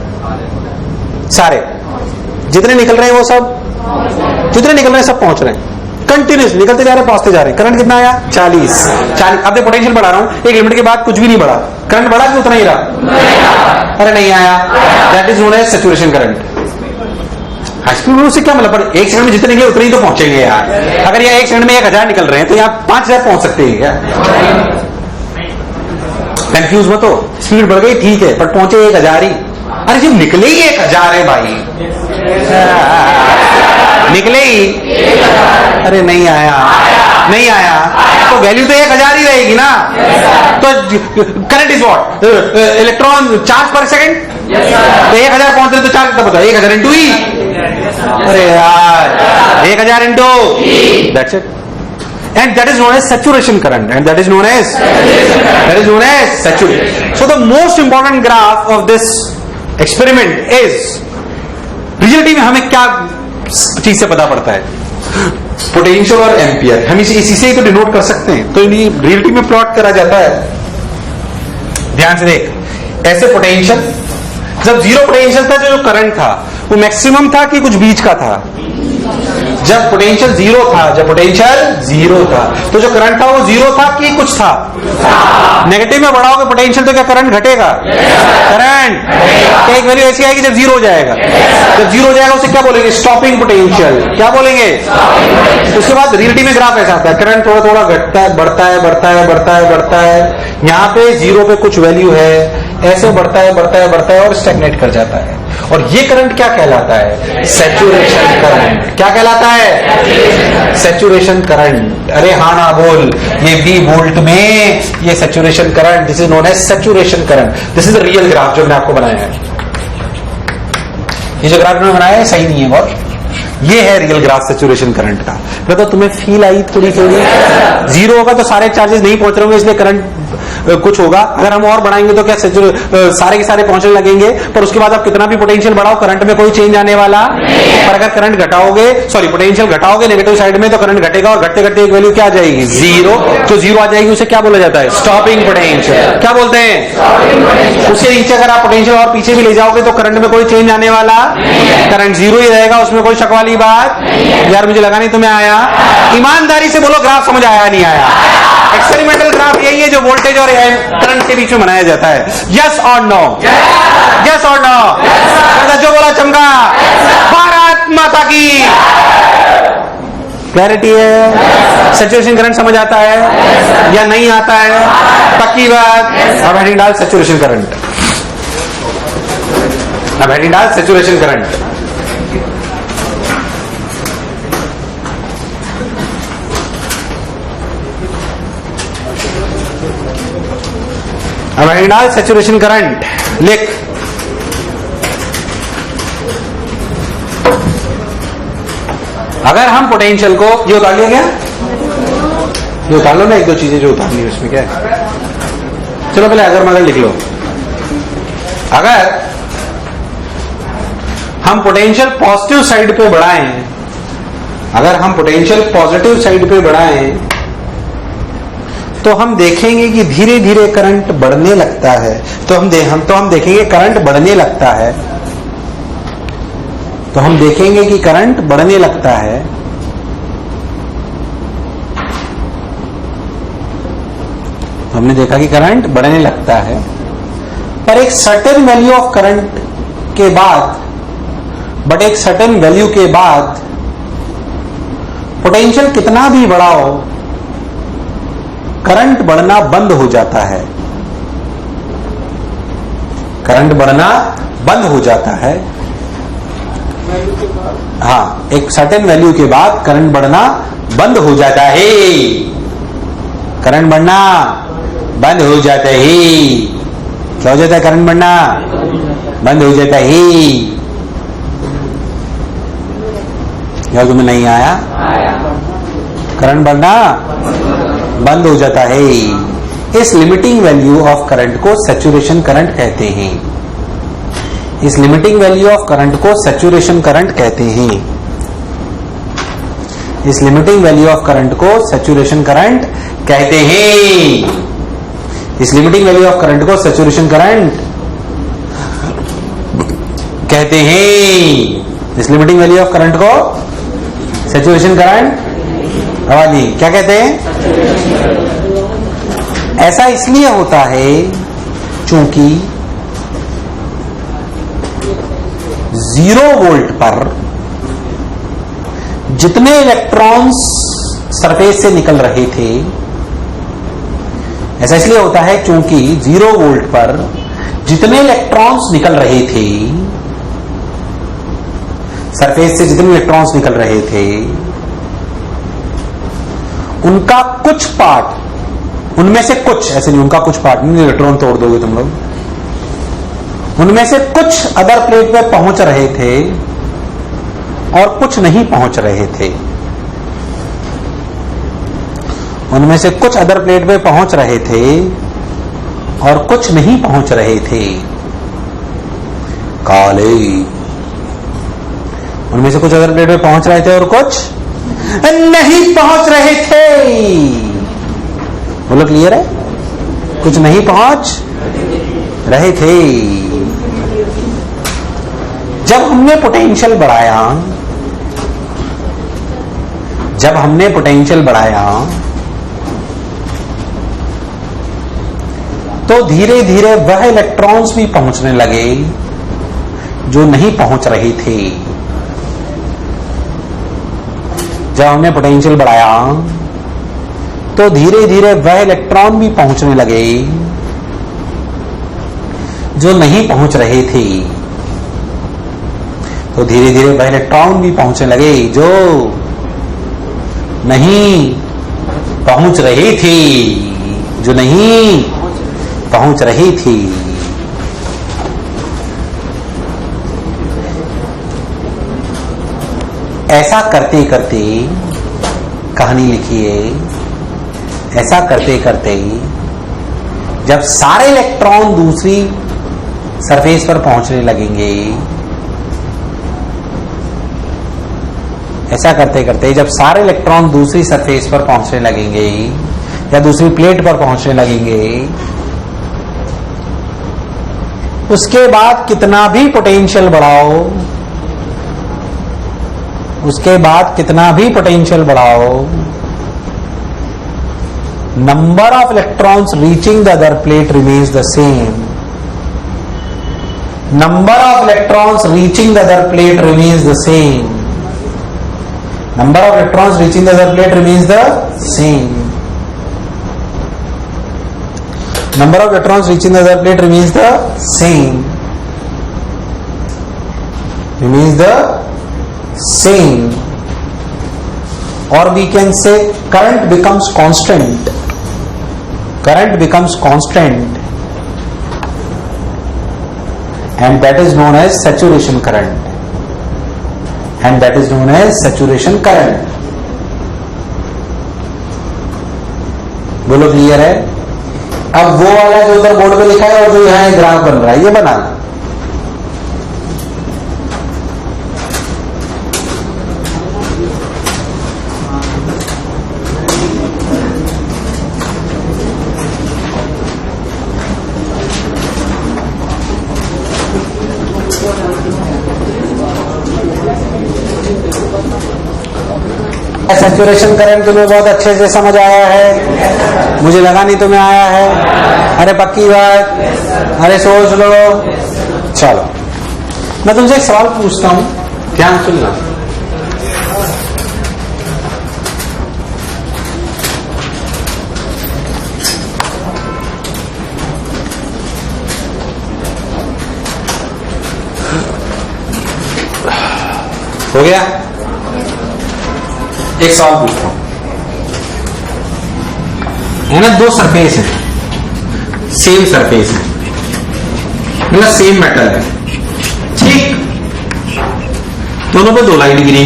सारे जितने निकल रहे हैं वो सब, जितने निकल रहे हैं सब पहुंच रहे हैं, कंटिन्यूस निकलते जा रहे हैं, पहुंचते जा रहे हैं। करंट कितना आया? 40। अब मैं पोटेंशियल बढ़ा रहा हूं, एक लिमिट के बाद कुछ भी नहीं बढ़ा, करंट बढ़ा कि उतना ही रहा? अरे नहीं आया, that is known as saturation current. उससे क्या मतलब, पर एक सेकंड में जितने निकले उतने ही तो पहुंचेंगे यार। अगर यहाँ एक सेकंड में 1000 निकल रहे हैं तो यहाँ 5000 पहुंच सकते हैं क्या? कंफ्यूज मत हो, स्पीड बढ़ गई ठीक है, पर पहुंचे 1000 ही। अरे जब निकले ही 1000 है भाई, निकले ही, अरे नहीं आया, नहीं आया तो वैल्यू तो 1000 ही रहेगी ना। तो current is what? Electron charge पर सेकंड। तो 1000 पहुंच रहे तो चार्ज कितना बता? 1000 इंटू ही। अरे यार 1000 into, that's it. And that is known as saturation current, and that is known as saturation. So the most important graph of this experiment is, reality में हमें क्या चीज से पता पड़ता है? पोटेंशियल और एम्पियर, हम इसी से ही तो डिनोट कर सकते हैं। तो रियलिटी में प्लॉट करा जाता है, ध्यान से देख। ऐसे पोटेंशियल, जब जीरो पोटेंशियल था जो करंट था वो मैक्सिमम था कि कुछ बीच का था? जब पोटेंशियल जीरो था, तो जो करंट था वो जीरो था कि कुछ था? नेगेटिव में बढ़ाओगे पोटेंशियल तो क्या करंट घटेगा? करंट एक वैल्यू ऐसी आएगी जब जीरो हो जाएगा। जब जीरो हो जाएगा उसे क्या बोलेंगे? Stopping potential. क्या बोलेंगे? उसके बाद रियलिटी में ग्राफ ऐसा आता है, करंट थोड़ा थोड़ा घटता है, बढ़ता है, बढ़ता है, बढ़ता है, बढ़ता है। यहाँ पे जीरो पे कुछ वैल्यू है, ऐसे बढ़ता है, बढ़ता है, बढ़ता है और स्टैग्नेट कर जाता है। और ये करंट क्या कहलाता है? Saturation current. क्या कहलाता है? Saturation current. अरे हाँ ना बोल, ये V वोल्ट में ये saturation current, this is known as saturation current. This is the real graph जो मैंने आपको बनाया है। ये जो ग्राफ मैंने बनाया है सही नहीं है बहुत, ये है रियल ग्राफ सैचुरेशन करंट का। तो तुम्हें फील आई थोड़ी थोड़ी? जीरो होगा तो सारे चार्जेस नहीं पहुंच रहे होंगे, इसलिए करंट कुछ होगा। अगर हम और बढ़ाएंगे तो क्या सारे के सारे पहुंचने लगेंगे, पर उसके बाद आप कितना भी पोटेंशियल बढ़ाओ करंट में कोई चेंज आने वाला। पर अगर करंट घटाओगे, सॉरी पोटेंशियल घटाओगे नेगेटिव साइड में, तो करंट घटेगा और घटते घटते एक वैल्यू क्या आ जाएगी? जीरो। तो जीरो आ जाएगी, उसे क्या बोला जाता है? Stopping potential. क्या बोलते हैं? उसके नीचे अगर आप पोटेंशियल और पीछे भी ले जाओगे तो करंट में कोई चेंज आने वाला, करंट जीरो ही रहेगा, उसमें कोई शक वाली बात यार मुझे लगा नहीं तुम्हें आया। ईमानदारी से बोलो ग्राफ समझ आया नहीं आया? एक्सपेरिमेंटल ग्राफ यही है जो वोल्टेज और करंट के बीच में बनाया जाता है। यस और नो? यस और नो? जो बोला चमका। भारत माता की क्लैरिटी है? सैचुरेशन करंट समझ आता है या नहीं आता है? पक्की बात। अब हेडिंग डाल सैचुरेशन करंट। अब हेडिंग डाल सैचुरेशन करंट। अब हेडिंग डाल सैचुरेशन करंट। लिख, अगर हम पोटेंशियल को, ये उतार लिया क्या? ये उतार लो ना, एक दो चीजें जो उतारनी है उसमें क्या है। चलो पहले अगर मगर लिख लो। अगर हम पोटेंशियल पॉजिटिव साइड पे बढ़ाएं, अगर हम पोटेंशियल पॉजिटिव साइड पे बढ़ाएं तो हम देखेंगे कि धीरे धीरे करंट बढ़ने लगता है। तो हम देखेंगे करंट बढ़ने लगता है। तो हम देखेंगे कि करंट बढ़ने लगता है। हमने देखा कि करंट बढ़ने लगता है, पर एक सर्टेन वैल्यू ऑफ करंट के बाद, एक सर्टेन वैल्यू के बाद पोटेंशियल कितना भी बढ़ाओ करंट बढ़ना बंद हो जाता है। करंट बढ़ना बंद हो जाता है। हाँ, एक सर्टेन वैल्यू के बाद करंट बढ़ना बंद हो जाता है। करंट बढ़ना बंद हो जाता है। क्या हो जाता है? करंट बढ़ना बंद हो जाता है। क्या तुम्हें नहीं आया? करंट बढ़ना बंद हो जाता है। इस लिमिटिंग वैल्यू ऑफ करंट को सैचुरेशन करंट कहते हैं। इस लिमिटिंग वैल्यू ऑफ करंट को सैचुरेशन करंट कहते हैं। इस लिमिटिंग वैल्यू ऑफ करंट को सैचुरेशन करंट कहते हैं। इस लिमिटिंग वैल्यू ऑफ करंट को सैचुरेशन करंट कहते हैं। इस लिमिटिंग वैल्यू ऑफ करंट को सैचुरेशन करंट वाली क्या कहते हैं? ऐसा इसलिए होता है चूंकि 0 वोल्ट पर जितने इलेक्ट्रॉन्स सरफेस से निकल रहे थे, ऐसा इसलिए होता है क्योंकि 0 वोल्ट पर जितने इलेक्ट्रॉन्स निकल रहे थे, सरफेस से जितने इलेक्ट्रॉन्स निकल रहे थे, उनका कुछ पार्ट, उनमें से कुछ, ऐसे नहीं उनका कुछ पार्ट नहीं, इलेक्ट्रॉन तोड़ दोगे तुम लोग, उनमें से कुछ अदर प्लेट पे पहुंच रहे थे और कुछ नहीं पहुंच रहे थे। उनमें से कुछ अदर प्लेट पे पहुंच रहे थे और कुछ नहीं पहुंच रहे थे। काले, उनमें से कुछ अदर प्लेट पे पहुंच रहे थे और कुछ नहीं पहुंच रहे थे। बोलो क्लियर है? कुछ नहीं पहुंच रहे थे। जब हमने पोटेंशियल बढ़ाया, जब हमने पोटेंशियल बढ़ाया तो धीरे धीरे वह इलेक्ट्रॉन्स भी पहुंचने लगे जो नहीं पहुंच रहे थे। जब हमने पोटेंशियल बढ़ाया तो धीरे धीरे वह इलेक्ट्रॉन भी पहुंचने लगे जो नहीं पहुंच रहे थे। तो धीरे धीरे वह इलेक्ट्रॉन भी पहुंचने लगे जो नहीं पहुंच रहे थे, जो नहीं पहुंच रही थी। ऐसा करते करते कहानी लिखिए, ऐसा करते करते जब सारे इलेक्ट्रॉन दूसरी सरफेस पर पहुंचने लगेंगे, ऐसा करते करते जब सारे इलेक्ट्रॉन दूसरी सरफेस पर पहुंचने लगेंगे या दूसरी प्लेट पर पहुंचने लगेंगे, उसके बाद कितना भी पोटेंशियल बढ़ाओ, उसके बाद कितना भी पोटेंशियल बढ़ाओ, number of electrons reaching the other plate remains the same. Number of electrons reaching the other plate remains the same. Number of electrons reaching the other plate remains the same. Number of electrons reaching the other plate remains the same. Remains the same. Or we can say current becomes constant. Current becomes constant. And that is known as saturation current. And that is known as saturation current. बोलो clear है? अब वो वाला जो उधर board पे लिखा है और जो यहाँ ग्राफ बन रहा है, ये बना लो। सैचुरेशन करंट तुम्हें बहुत अच्छे से समझ आया है, मुझे लगा नहीं तुम्हें आया है। अरे पक्की बात, अरे सोच लो। चलो मैं तुमसे एक सवाल पूछता हूं, ध्यान सुनना। हो गया? एक सवाल पूछता हूं, है ना, दो सरफेस है, सेम सरफेस है, मतलब सेम मेटल है, ठीक, दोनों पे 2 लाइन गिरी,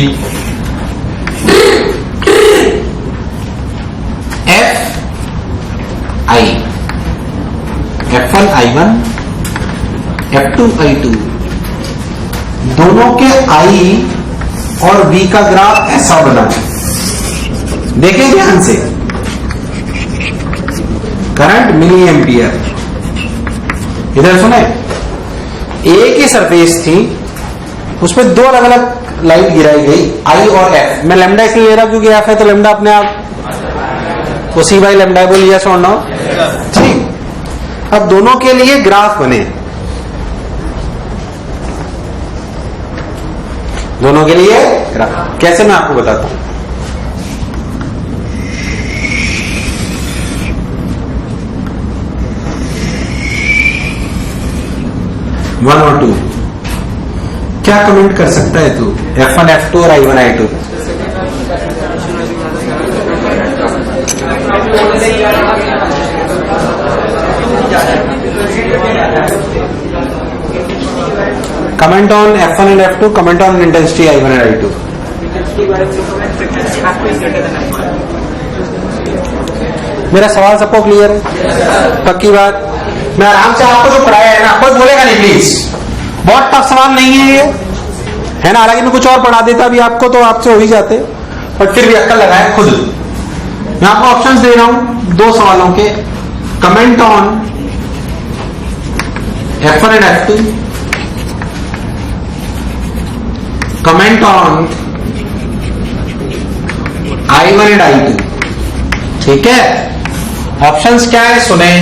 F1 I1 F2 I2, दोनों के I और V का ग्राफ ऐसा बना है। देखें ध्यान से, करंट मिली एम्पियर। इधर सुने, एक ही सरफेस थी, उसमें दो अलग अलग लाइट गिराई गई, आई और एफ। मैं लेमडा इसलिए ले रहा हूं क्योंकि एफ है तो लेमडा अपने आप वो सी बाई लेमडा बोलिए, यस और नो? ठीक। अब दोनों के लिए ग्राफ बने, दोनों के लिए ग्राफ कैसे मैं आपको बताता हूं। वन और टू, क्या कमेंट कर सकता है तू? F1 F2 और I1 I2। Comment on F1 and F2, comment on intensity I1 and I2। मेरा सवाल सबको क्लियर है? पक्की बात? मैं आराम से आपको जो पढ़ाया है ना, कोई बोलेगा नहीं प्लीज, बहुत टफ सवाल नहीं है ये, है ना? हालांकि मैं कुछ और पढ़ा देता अभी आपको तो आपसे हो ही जाते, पर फिर भी अक्ल लगाए खुद। मैं आपको ऑप्शंस दे रहा हूं दो सवालों के। Comment on F1 and F2, comment on I1 and I2। ठीक है, ऑप्शंस क्या है सुने।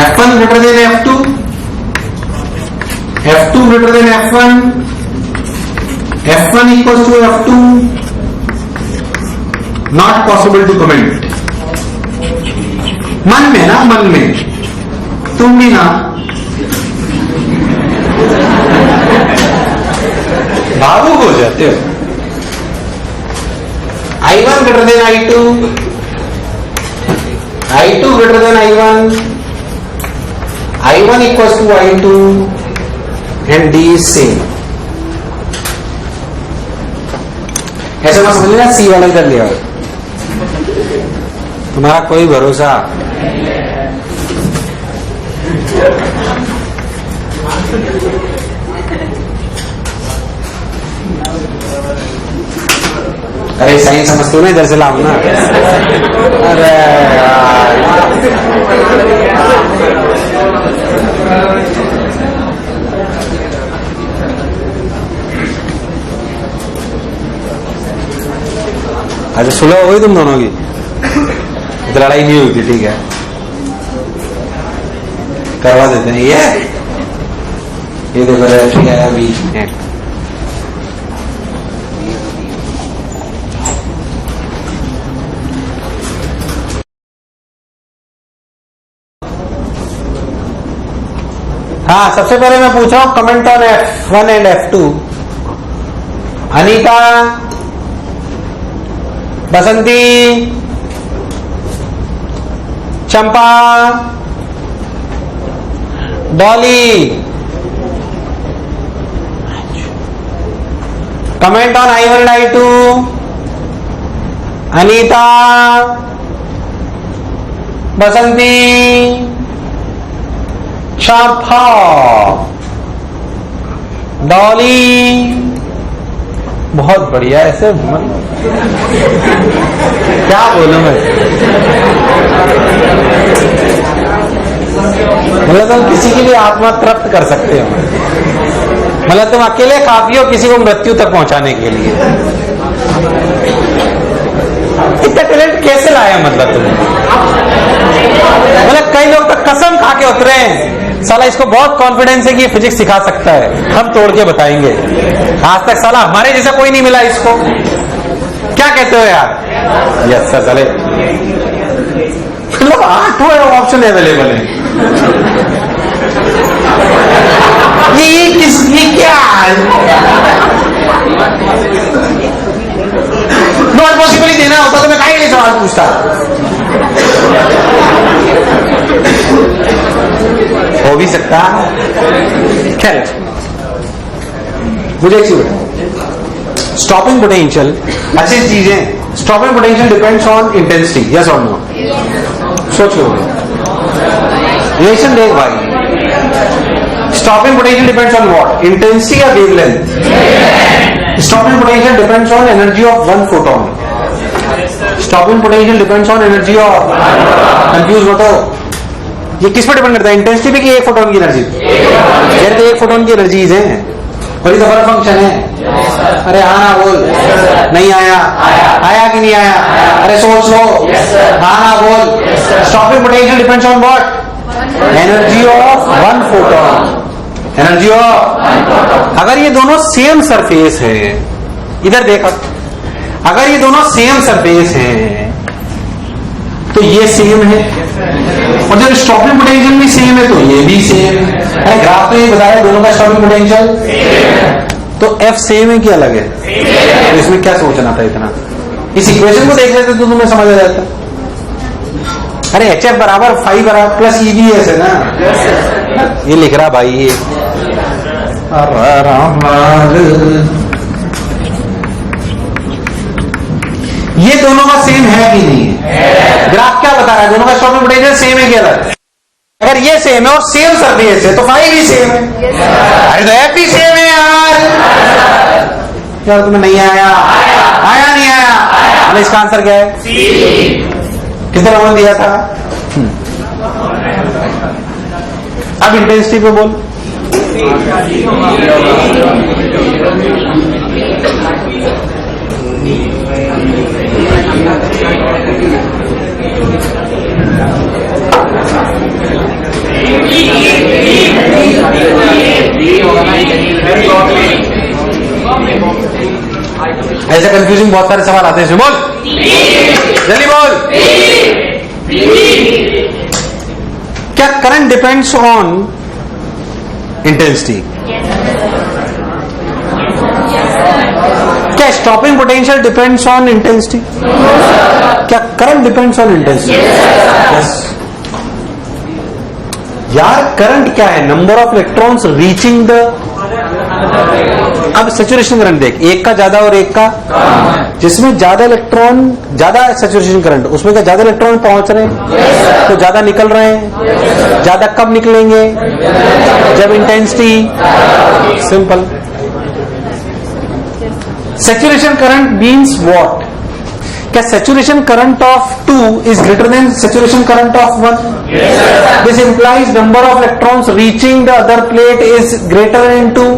F1 greater than F2, F2 greater than F1, F1 equal to F2, not possible to comment. मन में ना, मन में तुम भी ना भावुक हो जाते हो। I1 greater than I2, I2 greater than I1, I1 equals to I2 and D is same। ऐसे मत समझ लेना सी वाला कर लिया, तुम्हारा कोई भरोसा। अरे साइंस समझते हो ना, इधर से लाओ ना। अरे अच्छा, सुलह हो गई तुम दोनों की, तो लड़ाई नहीं हुई थी, ठीक है, करवा देते हैं। ये देखो रेफरी आया बीच में। हाँ, सबसे पहले मैं पूछ रहा हूं comment on F1 and F2। Anita, Basanti, Champa, Dolly, comment on I1 and I2। Anita, Basanti, Champa, Dolly. बहुत बढ़िया। ऐसे क्या बोलूं मैं, मतलब तुम किसी के लिए आत्मा तृप्त कर सकते हो, मतलब तुम अकेले काफी हो किसी को मृत्यु तक पहुंचाने के लिए। इतना टैलेंट कैसे लाया मतलब तुम? मतलब कई लोग तो कसम खा के उतरे हैं, साला इसको बहुत कॉन्फिडेंस है कि ये फिजिक्स सिखा सकता है, हम तोड़ के बताएंगे। आज तक साला हमारे जैसा कोई नहीं मिला इसको। क्या कहते हो यार? यस सर, चले मतलब 8 ऑप्शन अवेलेबल है। ये क्या नॉट पॉसिबल ही देना होता तो मैं काहे के लिए सवाल पूछता। हो भी सकता है। खैर, मुझे एक चीज बताओ, स्टॉपिंग पोटेंशियल अच्छी चीजें। Stopping potential depends on intensity, yes और नो? सोच लो, रिलेशन देख भाई। Stopping potential depends on what? Intensity या wavelength? Stopping potential depends on energy of one photon. Stopping potential depends on energy of, confuse मत हो, ये किस पर डिपेंड करता है? इंटेंसिटी पे कि एक फोटोन की एनर्जी? यार तो एक फोटोन की एनर्जीज हैं, और ये तो वर्क फंक्शन है। अरे हाँ ना बोल। नहीं आया? आया कि नहीं आया? अरे सोच लो। हाँ ना बोल। Stopping potential depends on what? Energy of one photon. Energy of, अगर ये दोनों सेम सरफेस है, इधर देखा, अगर ये दोनों सेम सरफेस है तो ये सेम है, और जब स्टॉपिंग पोटेंशियल भी सेम है तो ये भी सेम है। अरे ग्राफ तो ये बताया दोनों का स्टॉपिंग पोटेंशियल, तो एफ सेम है कि अलग है? तो इसमें क्या सोचना था इतना? इस इक्वेशन को देख लेते तो तुम्हें समझ आ जाता। अरे एच एफ बराबर फाइव बराबर प्लस ई बी एस है ना, ये लिख रहा भाई ये। ये दोनों का सेम है कि नहीं है? ग्राफ क्या बता रहा है? दोनों का स्टॉपिंग पोटेंशियल सेम है कि अलग? अगर ये सेम है और सेम सरफेस है तो फाइव भी सेम है। अरे तो एफ भी सेम है यार तुम्हें नहीं आया? आया नहीं आया? इसका आंसर क्या है? किसने रोमन दिया था? अब इंटेंसिटी पे बोल। ऐसे कंफ्यूजिंग बहुत सारे सवाल आते हैं, बोल जल्दी बोल। क्या करंट डिपेंड्स ऑन इंटेंसिटी? क्या stopping potential depends on intensity? क्या current depends on intensity? Yes यार, करंट क्या है? Number of electrons reaching the, अब सैचुरेशन करंट देख, एक का ज्यादा और एक का, जिसमें ज्यादा इलेक्ट्रॉन, ज्यादा सैचुरेशन करंट, उसमें क्या ज्यादा इलेक्ट्रॉन पहुंच रहे हैं तो ज्यादा निकल रहे हैं। ज्यादा कब निकलेंगे? जब intensity, simple. Saturation current means what? क्या saturation current of 2 is greater than saturation current of 1? This implies number of electrons reaching the other plate is greater than 2।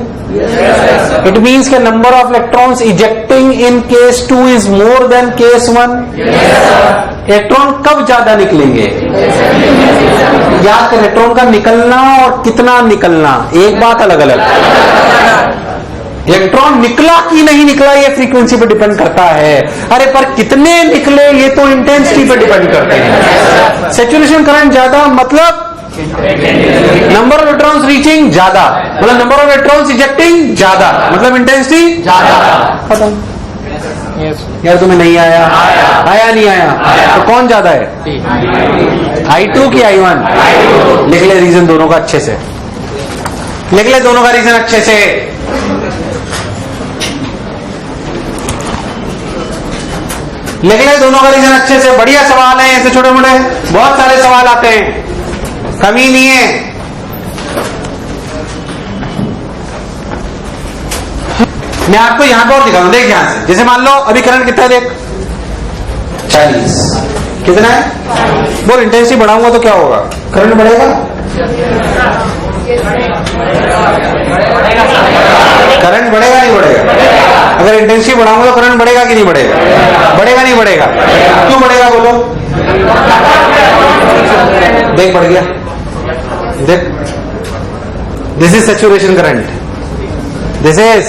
It means के number of electrons ejecting in case 2 is more than case 1। Electron कब ज्यादा निकलेंगे? याद कर, electron का निकलना और कितना निकलना एक बात अलग अलग। इलेक्ट्रॉन निकला कि नहीं निकला ये फ्रीक्वेंसी पे डिपेंड करता है। अरे पर कितने निकले ये तो इंटेंसिटी पे डिपेंड करते हैं। सैचुरेशन करंट ज्यादा मतलब नंबर ऑफ इलेक्ट्रॉन्स रीचिंग ज्यादा, मतलब नंबर ऑफ इलेक्ट्रॉन्स इजेक्टिंग ज्यादा, मतलब इंटेंसिटी ज्यादा। खत्म। यार तुम्हें नहीं आया? आया नहीं आया? तो कौन ज्यादा है? I2 की I1? लिख ले रीजन दोनों का अच्छे से, लिख ले दोनों का रीजन अच्छे से। लिख ले दोनों का रीजन अच्छे से। बढ़िया सवाल है, ऐसे छोटे मोटे बहुत सारे सवाल आते हैं, कमी नहीं है। मैं आपको यहां पर और दिखाऊं, देख यहां से, जैसे मान लो अभी करंट कितना है, देख 40, कितना है बोल। इंटेंसिटी बढ़ाऊंगा तो क्या होगा? करंट बढ़ेगा? करंट बढ़ेगा नहीं बढ़ेगा? अगर इंटेंसिटी बढ़ाऊंगा तो करंट बढ़ेगा कि नहीं बढ़ेगा? बढ़ेगा नहीं बढ़ेगा? क्यों बढ़ेगा बोलो? देख बढ़ गया, देख, this is saturation current, this is.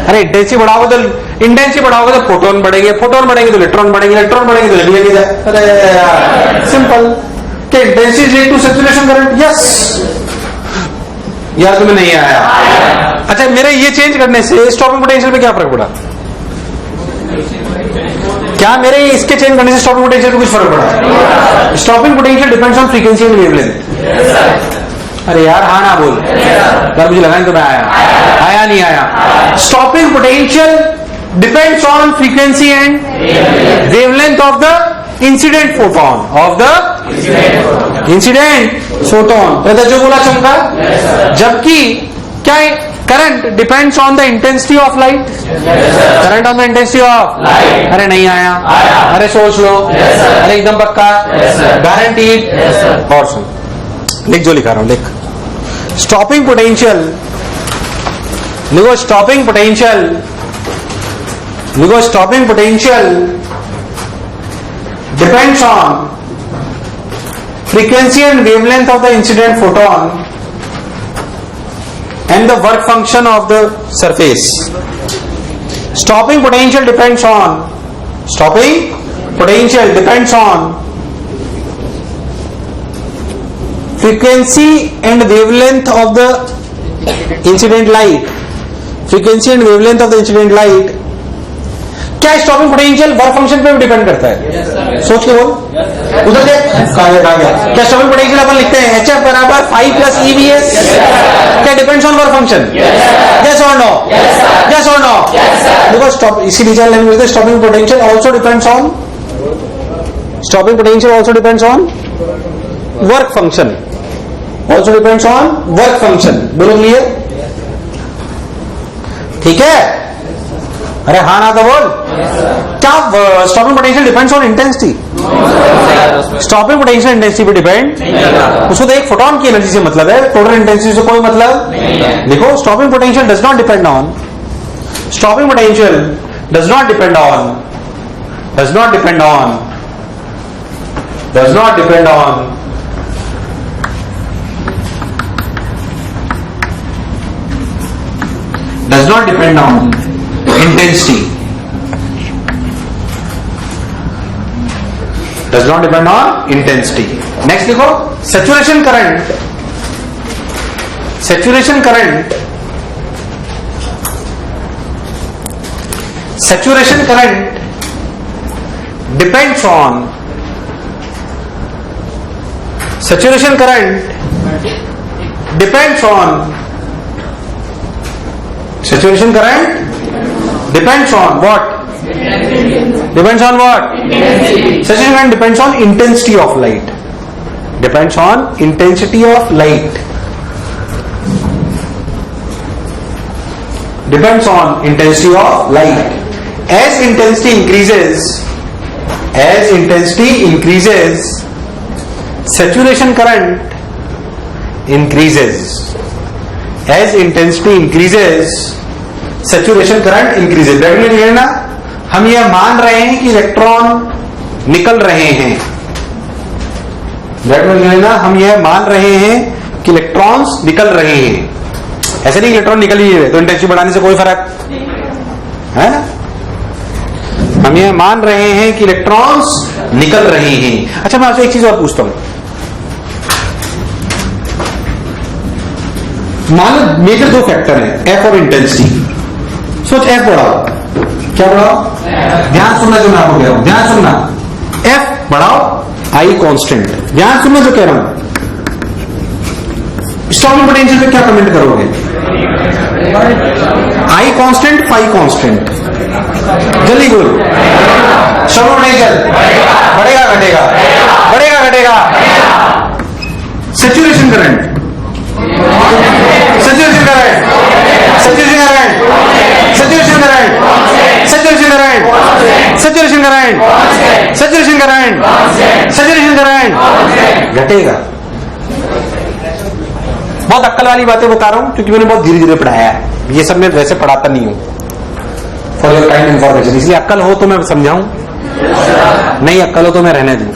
अरे इंटेंसिटी बढ़ाओगे तो फोटोन बढ़ेंगे, फोटोन बढ़ेंगे तो इलेक्ट्रॉन बढ़ेंगे, इलेक्ट्रॉन बढ़ेंगे तो निकलेंगे। अरे यार सिंपल। क्या intensity is to saturation current? Yes. यार तुम्हें नहीं आया? अच्छा, मेरे ये चेंज करने से स्टॉपिंग पोटेंशियल पे क्या फर्क पड़ा? क्या मेरे इसके चेंज करने से स्टॉपिंग पोटेंशियल पे कुछ फर्क पड़ा? Stopping potential depends on frequency and wavelength. अरे यार हाँ ना बोल यार, मुझे लगा नहीं तुम्हें आया। आया नहीं आया? Stopping potential depends on frequency and wavelength of the incident photon, of the incident photon. जो बोला चमका। जबकि क्या है? Current depends on the intensity of light. Current on the intensity of light. अरे नहीं आया? अरे सोच लो। अरे एकदम पक्का, गारंटीड। और सुन, लिख जो लिखा रहा हूं, लिख। स्टॉपिंग पोटेंशियल लिखो स्टॉपिंग पोटेंशियल, लिखो stopping potential depends on frequency and wavelength of the incident photon and the work function of the surface. Stopping potential depends on frequency and wavelength of the incident light. Frequency and wavelength of the incident light. क्या stopping potential work function पे भी depend करता है? yes, सोच के बोल, उधर देख, कहा गया क्या स्टॉपिंग पोटेंशियल अपन लिखते हैं HF बराबर 5 प्लस EVS, क्या depends on work function? Yes और नो? यस और नो? देखो स्टॉप, इसी डिजाइन लैंग्वेज में stopping potential also depends on, stopping potential also depends on work function, also depends on work function. बोलो clear? ठीक है? अरे हाँ ना तो बोल। क्या stopping potential depends on intensity? Stopping potential intensity पे डिपेंड, उसको तो एक फोटोन की एनर्जी से मतलब है, टोटल इंटेंसिटी से कोई मतलब। देखो stopping potential does not depend on, stopping potential does not depend on, does not depend on, does not depend on does not depend on intensity, does not depend on intensity. Next देखो saturation current, saturation current, saturation current depends on, saturation current depends on, saturation current depends on what? Depends on what? Saturation current depends on intensity of light. Depends on intensity of light. Depends on intensity of light. As intensity increases, as intensity increases, saturation current increases. As intensity increases, saturation current increases. Bracket में ना हम यह मान रहे हैं कि electron निकल रहे हैं, ब्रैकेट में ना हम यह मान रहे हैं कि इलेक्ट्रॉन्स निकल रहे हैं। ऐसे नहीं इलेक्ट्रॉन निकल ही है तो इंटेंसिटी बढ़ाने से कोई फर्क है ना? हम यह मान रहे हैं कि इलेक्ट्रॉन्स निकल रहे हैं। अच्छा मैं आपसे एक चीज और पूछता हूं, मान लो मेजर दो फैक्टर हैं एफ और इंटेंसिटी, सोच एफ बढ़ाओ, क्या बढ़ाओ? ध्यान सुनना जो मैं आपको कह रहा हूं, ध्यान सुनना, एफ बढ़ाओ, आई कांस्टेंट, ध्यान सुनना जो कह रहा हूं। स्टॉपिंग पोटेंशियल पे क्या कमेंट करोगे? आई कांस्टेंट, फाई कांस्टेंट, जल्दी बोल। स्टॉपिंग पोटेंशियल बढ़ेगा घटेगा? बढ़ेगा घटेगा? Saturation current, saturation current, saturation current, saturation current, saturation current, saturation current, saturation current, saturation current घटेगा। बहुत अक्ल वाली बातें बता रहा हूं क्योंकि मैंने बहुत धीरे धीरे पढ़ाया है, ये सब मैं वैसे पढ़ाता नहीं हूं। फॉर योर काइंड इंफॉर्मेशन, इसलिए अक्ल हो तो मैं समझाऊं, नहीं अक्ल हो तो मैं रहने दूं।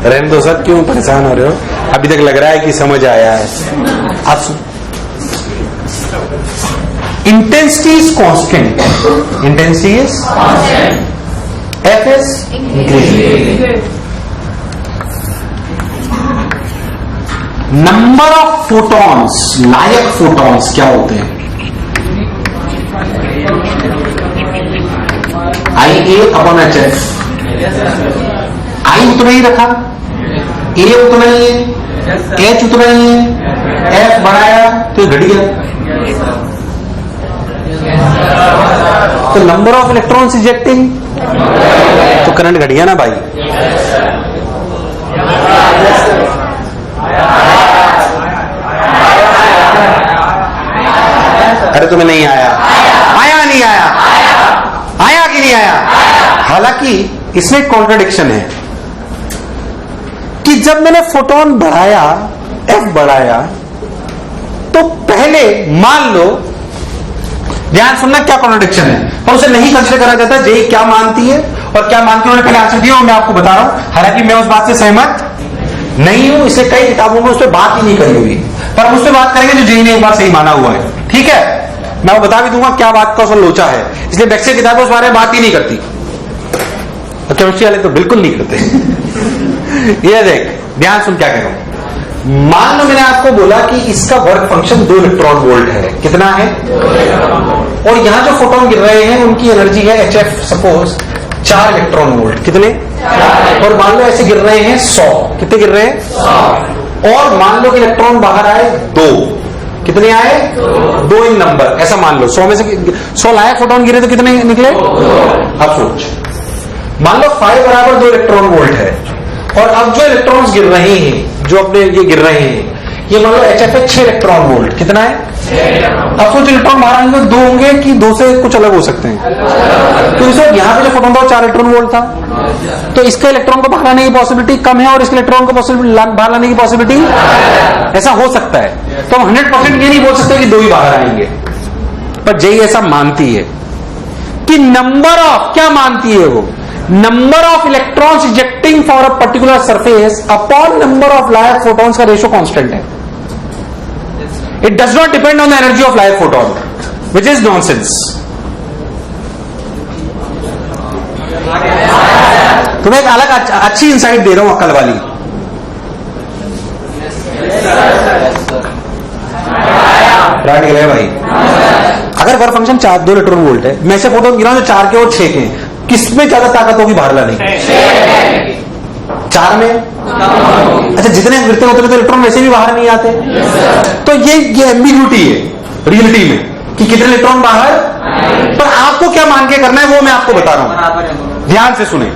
रहने दो सर, क्यों परेशान हो रहे हो? अभी तक लग रहा है कि समझ आया है। अब intensity is constant, intensity is constant, F is increasing. Number of photons, like photons क्या होते हैं? आई ए अपॉन एच एफ, आई उतना ही रखा, ए उतना ही है, एच उतना ही है, एफ बढ़ाया तो घट गया। तो नंबर ऑफ इलेक्ट्रॉन्स इजेक्टिंग, तो करंट घट गया ना भाई। अरे तुम्हें नहीं आया, आया नहीं आया, आया कि नहीं आया? हालांकि इसमें कॉन्ट्रडिक्शन है कि जब मैंने फोटोन बढ़ाया F बढ़ाया तो पहले मान लो, ध्यान सुनना क्या कॉन्ट्रडिक्शन है, और उसे नहीं कंसिडर करा जाता जेई क्या मानती है और क्या मानती है, उन्होंने पहले आंसर दिया, मैं आपको बता रहा हूं। हालांकि मैं उस बात से सहमत नहीं हूं, इसलिए कई किताबों में उस पर बात ही नहीं करी हुई, पर हम उस पर बात करेंगे जो जेई ने एक बार सही माना हुआ है। ठीक है, मैं वो बता भी दूंगा क्या बात का उसमें लोचा है, इसलिए बैक्से किताबें उस बारे में बात ही नहीं करती, और केमिस्ट्री वाले तो बिल्कुल नहीं करते। ये देख, ध्यान सुन क्या कह रहा हूं। मान लो मैंने आपको बोला कि इसका वर्क फंक्शन 2 इलेक्ट्रॉन वोल्ट है, कितना है, और यहां जो फोटोन गिर रहे हैं उनकी एनर्जी है HF सपोज 4 इलेक्ट्रॉन वोल्ट, कितने, और मान लो ऐसे गिर रहे हैं 100, कितने गिर रहे हैं 100, और मान लो कि इलेक्ट्रॉन बाहर आए 2, कितने आए 2 इन नंबर, ऐसा मान लो 100 में से 100 लायक फोटोन गिरे तो कितने निकले। अब सोच, मान लो फाई बराबर 2 इलेक्ट्रॉन वोल्ट है, और अब जो इलेक्ट्रॉन्स गिर रहे हैं, जो अपने ये गिर रहे हैं, ये मान लो HF है 6 इलेक्ट्रॉन वोल्ट, कितना है 6। अब सोच इलेक्ट्रॉन बाहर आएंगे 2 होंगे कि 2 से कुछ अलग हो सकते हैं, तो इस वक्त यहाँ पे जो फोटोन था 4 इलेक्ट्रॉन वोल्ट था, तो इसके इलेक्ट्रॉन को बाहर आने की पॉसिबिलिटी कम है और इसके इलेक्ट्रॉन को बाहर आने की पॉसिबिलिटी, ऐसा हो सकता है। तो हम 100% ये नहीं बोल सकते कि 2 ही बाहर आएंगे, पर जेई ऐसा मानती है कि नंबर ऑफ, क्या मानती है वो, number of electrons ejecting for a particular surface upon number of like photons का रेशियो कांस्टेंट है। It does not depend on the energy of like photon, which is nonsense. तुम्हें एक अलग अच्छी इंसाइट दे रहा हूं अक्ल वाली। भाई अगर वर्क फंक्शन 2 इलेक्ट्रॉन वोल्ट है, मैं से फोटोन गिरा जो 4 के और 6 के, किसमें ज्यादा ताकत होगी बाहर लाने की, 4 में। अच्छा, जितने गिरते होते तो इलेक्ट्रॉन वैसे भी बाहर नहीं आते, तो ये एम्बिग्यूटी है रियलिटी में कि कितने इलेक्ट्रॉन बाहर, पर आपको क्या मान के करना है वो मैं आपको बता रहा हूं, ध्यान से सुने।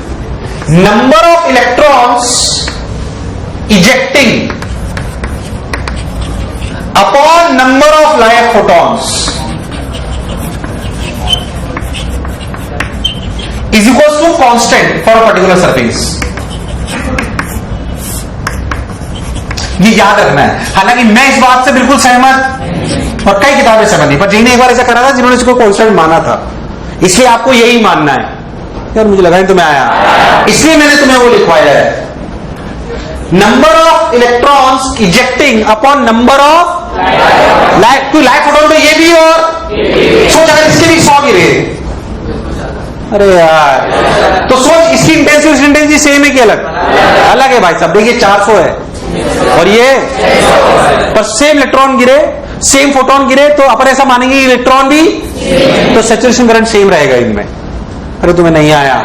Number of electrons ejecting upon number of like photons is equals to constant for a particular surface। ये याद रखना है। हालांकि मैं इस बात से बिल्कुल सहमत और कई किताबें सहमत नहीं, पर जिन्हें एक बार ऐसा करा था जिन्होंने इसको कांस्टेंट माना था, इसलिए आपको यही मानना है। यार मुझे लगा नहीं तुम्हें आया, इसलिए मैंने तुम्हें वो लिखवाया है, number of electrons ejecting upon number of लायक। कोई लायक फोटोन तो ये भी, और सोच अगर इसके भी 100 गिरे, अरे यार, तो सोच इसकी इंटेंसिटी सेम है कि अलग, अलग है भाई साहब। देखिए 400 है और ये, पर सेम इलेक्ट्रॉन गिरे, सेम फोटोन गिरे, तो अपन ऐसा मानेंगे इलेक्ट्रॉन भी, तो सैचुरेशन करंट सेम रहेगा इनमें। अरे तुम्हें नहीं आया,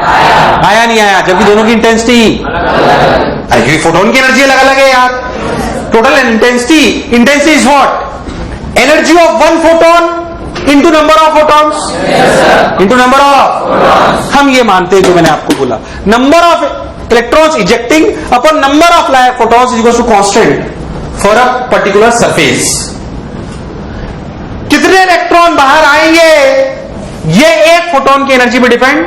आया नहीं आया, जबकि दोनों की इंटेंसिटी, क्योंकि फोटोन की एनर्जी अलग अलग है यार। Total intensity is what, energy of one photon into number of photons into number of, हम ये मानते हैं जो मैंने आपको बोला, number of electrons ejecting upon number of like photons is equal to constant for a particular surface. कितने electron बाहर आएंगे ये एक फोटोन की एनर्जी पे डिपेंड,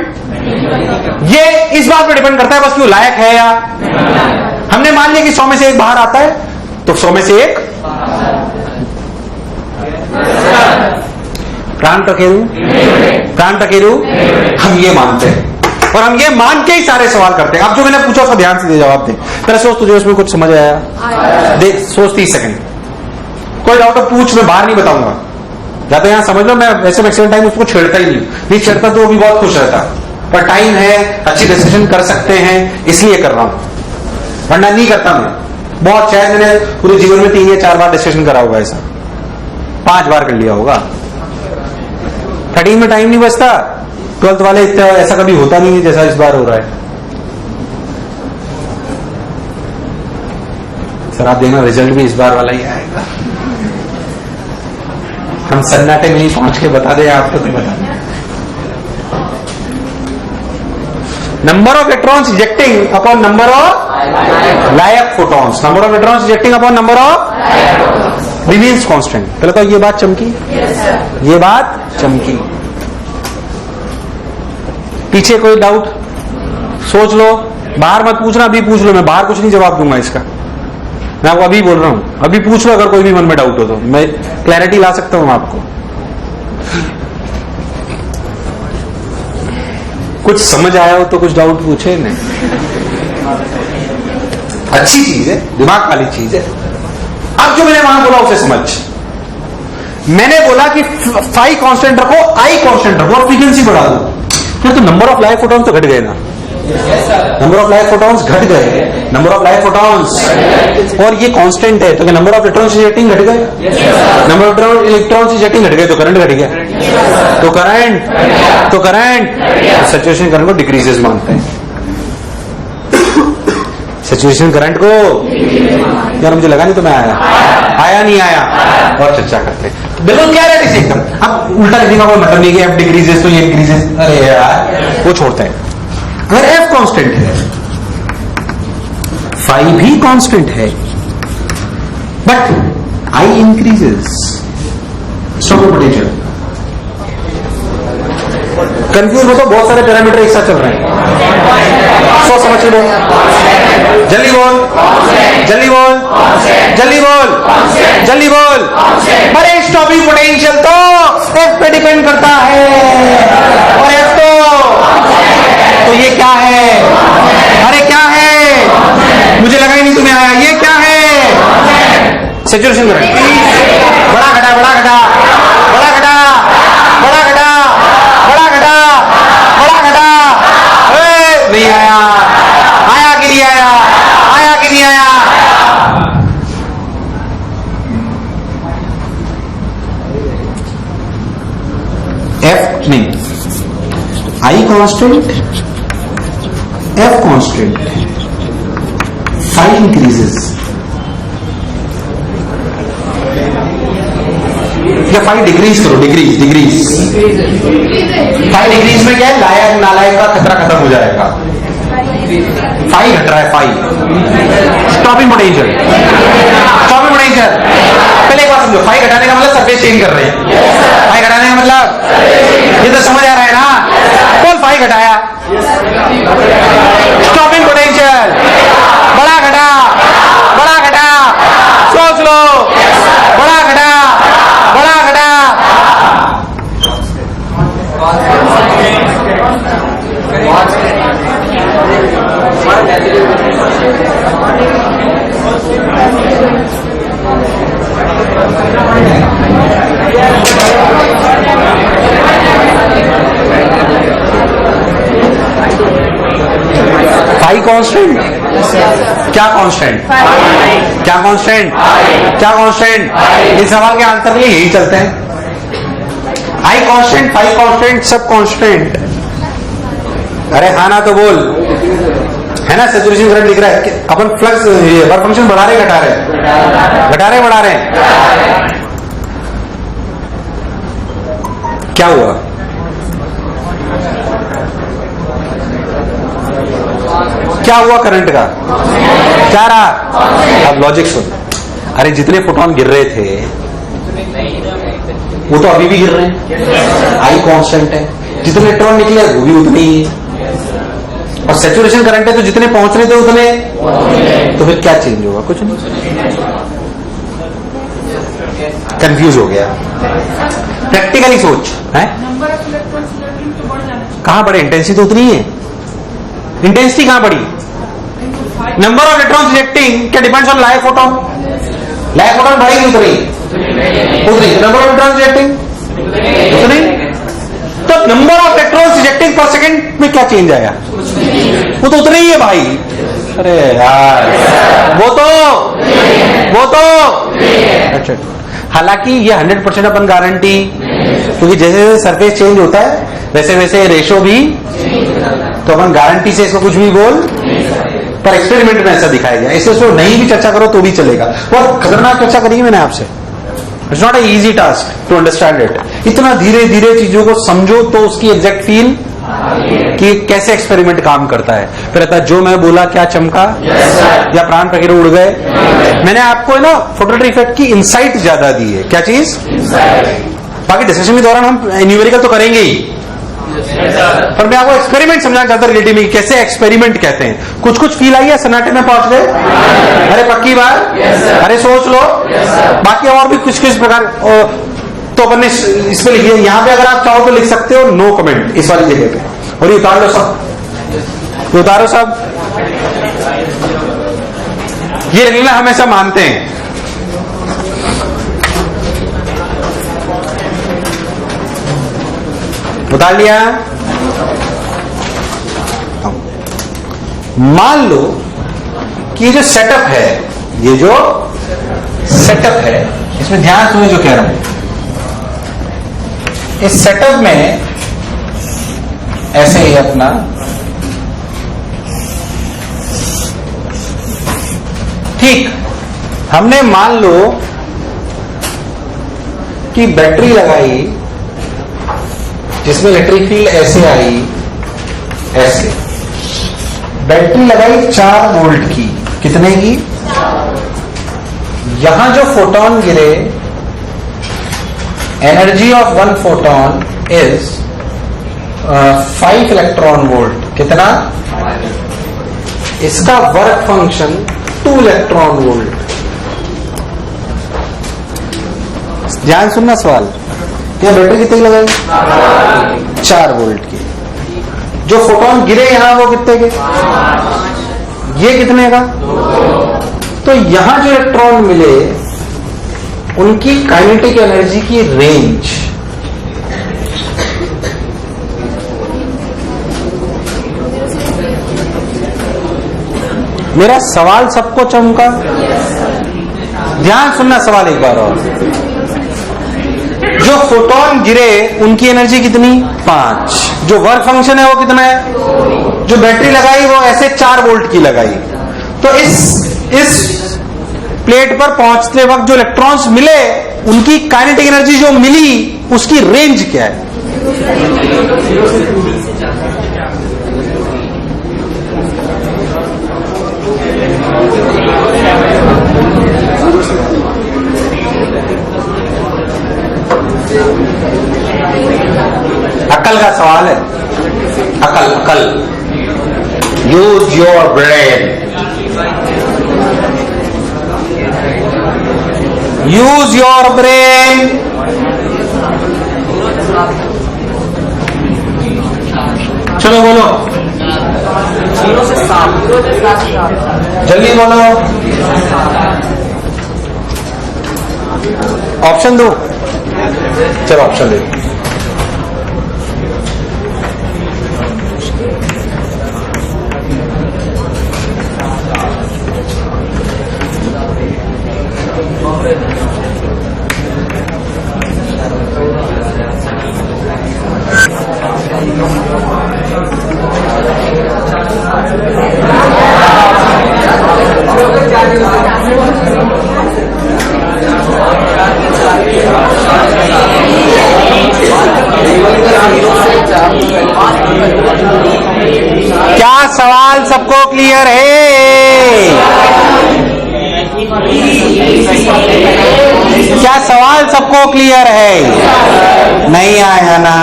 ये इस बात पे डिपेंड करता है बस कि वो लायक है या। हमने मान लिया कि 100 में से 1 बाहर आता है, तो 100 में से 1 प्राण टकेरू, हम ये मानते हैं और हम ये मान के ही सारे सवाल करते हैं। अब जो मैंने पूछा उसका ध्यान से दे जवाब दे। पहले सोच, तुझे उसमें कुछ समझ आया? देख सोच 30 सेकंड, कोई डाउट है पूछ, मैं बाहर नहीं बताऊंगा। या तो यहां समझ लो मैं वैसे मैक्सिमम टाइम उसको छेड़ता ही नहीं छेड़ता तो वो भी बहुत खुश रहता, पर टाइम है, अच्छी डिस्कशन कर सकते हैं इसलिए कर रहा हूं, वरना नहीं करता मैं। बहुत शायद मैंने पूरे जीवन में 3 या 4 बार डिस्कशन करा होगा, ऐसा 5 बार कर लिया होगा। 13 में टाइम नहीं बचता, 12th वाले इतना ऐसा कभी होता नहीं है जैसा इस बार हो रहा है। सर आप देखना रिजल्ट भी इस बार वाला ही आएगा, हम सन्नाटे में ही पहुंच के बता दें आपको, तो बता दें। Number of electrons ejecting upon number of like photons, number of electrons ejecting upon number of remains constant. पहले तो ये बात चमकी, ये बात चमकी। पीछे कोई डाउट सोच लो, बाहर मत पूछना, अभी पूछ लो, मैं बाहर कुछ नहीं जवाब दूंगा इसका। मैं आपको अभी बोल रहा हूं, अभी पूछ लो अगर कोई भी मन में डाउट हो तो मैं क्लैरिटी ला सकता हूं आपको। कुछ समझ आया हो तो कुछ डाउट पूछे नहीं। अच्छी चीज है, दिमाग वाली चीज है। अब जो मैंने वहां बोला उसे समझ। मैंने बोला कि फाई कांस्टेंट रखो, आई कांस्टेंट रखो और फ्रीक्वेंसी बढ़ा दो, फिर तो नंबर ऑफ लाइव फोटॉन्स तो घट गए ना। नंबर ऑफ लाइव फोटॉन्स घट गए, नंबर ऑफ लाइव फोटॉन्स, और ये कांस्टेंट है तो नंबर ऑफ इलेक्ट्रॉन्स इजेक्टिंग घट गए, नंबर ऑफ इलेक्ट्रॉन्स इजेक्टिंग घट गए तो करंट घट गया, तो करंट सैचुरेशन करंट को डिक्रीजेस मानते हैं। सैचुरेशन करंट को यार मुझे लगा नहीं तो मैं आया नहीं आया और चर्चा करते बिल्कुल क्लैरिटी से एकदम। अब उल्टा लिखने का कोई मतलब नहीं कि एफ डिक्रीजेस तो ये इंक्रीजेस, अरे यार वो छोड़ते हैं। अगर एफ कांस्टेंट है, फाई भी कांस्टेंट है, but I increases, stronger potential. Confuse हो तो बहुत सारे पैरामीटर एक साथ चल रहे हैं, सो समझ लो। जल्दी बोल, जल्दी बोल, जल्दी बोल, जल्दी बोल। अरे स्टॉपिंग पोटेंशियल तो एफ पे डिपेंड करता है, और एफ तो ये क्या है? अरे क्या है? मुझे लगा ही नहीं तुम्हें आया। ये क्या है? Saturation current. बड़ा घटा, बड़ा घटा, बड़ा घटा, बड़ा घटा, बड़ा घटा, बड़ा घटा। नहीं आया, आया कि नहीं आया, आया कि नहीं आया? एफ नहीं, I constant, F constant, phi increases या फाई डिक्रीज करो, डिक्रीज डिक्रीज। फाई डिक्रीज में क्या है? लायक नालायक का खतरा खत्म हो जाएगा। फाई घट रहा है, phi stopping potential, stopping potential. पहले एक बात समझो, फाई घटाने का मतलब सरफेस चेंज कर रहे हैं। फाई घटाने का मतलब ये तो समझ आ रहा है ना? कौन फाई घटाया? Stopping potential. बड़ा घटा, बड़ा घटा, सोच लो, बड़ा घटा, बड़ा घटा। फाई कांस्टेंट, क्या कांस्टेंट, क्या कांस्टेंट, क्या कांस्टेंट? इस सवाल के आंसर के लिए यही चलते हैं। आई कांस्टेंट, फाई कांस्टेंट, सब कांस्टेंट। अरे हाँ ना तो बोल, है ना? सैचुरेशन करंट दिख रहा है। अपन फ्लक्स वर्क फंक्शन बढ़ा रहे घटा रहे, घटा रहे बढ़ा रहे, क्या हुआ? क्या हुआ करंट का? क्या रहा? अब लॉजिक सुन। अरे जितने फोटॉन गिर रहे थे वो तो अभी भी गिर रहे हैं, आई कांस्टेंट है। जितने इलेक्ट्रॉन निकले वो भी उतने ही है, और सैचुरेशन करंट है तो जितने पहुंच रहे थे उतने, तो फिर क्या चेंज होगा? कुछ नहीं। कंफ्यूज हो गया। प्रैक्टिकली सोच है, कहां बढ़े? इंटेंसिटी तो उतनी ही है। इंटेंसिटी कहां बढ़ी? नंबर ऑफ इलेक्ट्रॉन्स रिजेक्टिंग क्या depends on live photon? Live photon बढ़ेगी उतनी, उतनी। नंबर ऑफ इलेक्ट्रॉन्स रिजेक्टिंग उतनी, तो नंबर ऑफ इलेक्ट्रॉन्स रिजेक्टिंग पर सेकंड में क्या चेंज आया? वो तो उतनी ही है भाई। अरे यार वो तो अच्छा। हालांकि ये 100% अपन गारंटी, क्योंकि जैसे जैसे सरफेस चेंज होता है वैसे वैसे रेशो भी, तो अपन गारंटी से इसको कुछ भी बोल, पर एक्सपेरिमेंट में ऐसा दिखाया गया। इससे उसको नहीं भी चर्चा करो तो भी चलेगा। और खतरनाक चर्चा करी मैंने आपसे। It's not a easy task to understand it. इतना धीरे धीरे चीजों को समझो तो उसकी एग्जैक्ट फील कि कैसे एक्सपेरिमेंट काम करता है। फिर कहता जो मैं बोला क्या चमका, या प्राण पखेरु उड़ गए। मैंने आपको ना फोटोमेट्री इफेक्ट की इंसाइट ज्यादा दी है। क्या चीज? बाकी डिस्कशन के दौरान हम न्यूमेरिकल तो करेंगे ही, पर मैं आपको एक्सपेरिमेंट समझाना चाहता हूँ रिलेटिव में कैसे एक्सपेरिमेंट कहते हैं। कुछ कुछ फील आई है, सन्नाटे में पहुंच गए, अरे पक्की बात, अरे सोच लो, बाकी और भी कुछ कुछ प्रकार। तो अपन ने इस पे लिखिए, यहां पे अगर आप चाहो तो लिख सकते हो नो कमेंट इस वाली जगह पे, और ये उतार लो सब, ये उतारो सब। ये रंगीला हमेशा मानते हैं। उतार लिया। मान लो कि ये जो सेटअप है, ये जो सेटअप है, इसमें ध्यान सुनिए जो कह रहा हूं। इस सेटअप में ऐसे ही अपना ठीक, हमने मान लो कि बैटरी लगाई जिसमें इलेक्ट्रिक फील्ड ऐसे आई, ऐसे बैटरी लगाई 4 वोल्ट की, कितने की? यहां जो फोटोन गिरे, energy of 1 photon is 5 electron volt, कितना? इसका वर्क फंक्शन 2 इलेक्ट्रॉन वोल्ट। ध्यान सुनना सवाल, क्या बैटरी कितनी लगाई? 4 वोल्ट की। जो फोटोन गिरे यहां वो कितने के? ये कितने का? तो यहां जो इलेक्ट्रॉन मिले उनकी काइनेटिक एनर्जी की रेंज मेरा सवाल सबको चमका? ध्यान सुनना सवाल एक बार और। जो फोटोन गिरे उनकी एनर्जी कितनी? 5। जो वर्क फंक्शन है वो कितना है? जो बैटरी लगाई वो ऐसे 4 वोल्ट की लगाई। तो इस प्लेट पर पहुंचते वक्त जो इलेक्ट्रॉन्स मिले उनकी काइनेटिक एनर्जी जो मिली उसकी रेंज क्या है? अकल का सवाल है, अकल। Use your brain, use your brain. चलो बोलो, जल्दी बोलो, ऑप्शन दो। चलो ऑप्शन दे। क्या सवाल सबको क्लियर है? क्या सवाल सबको क्लियर है? नहीं आया ना?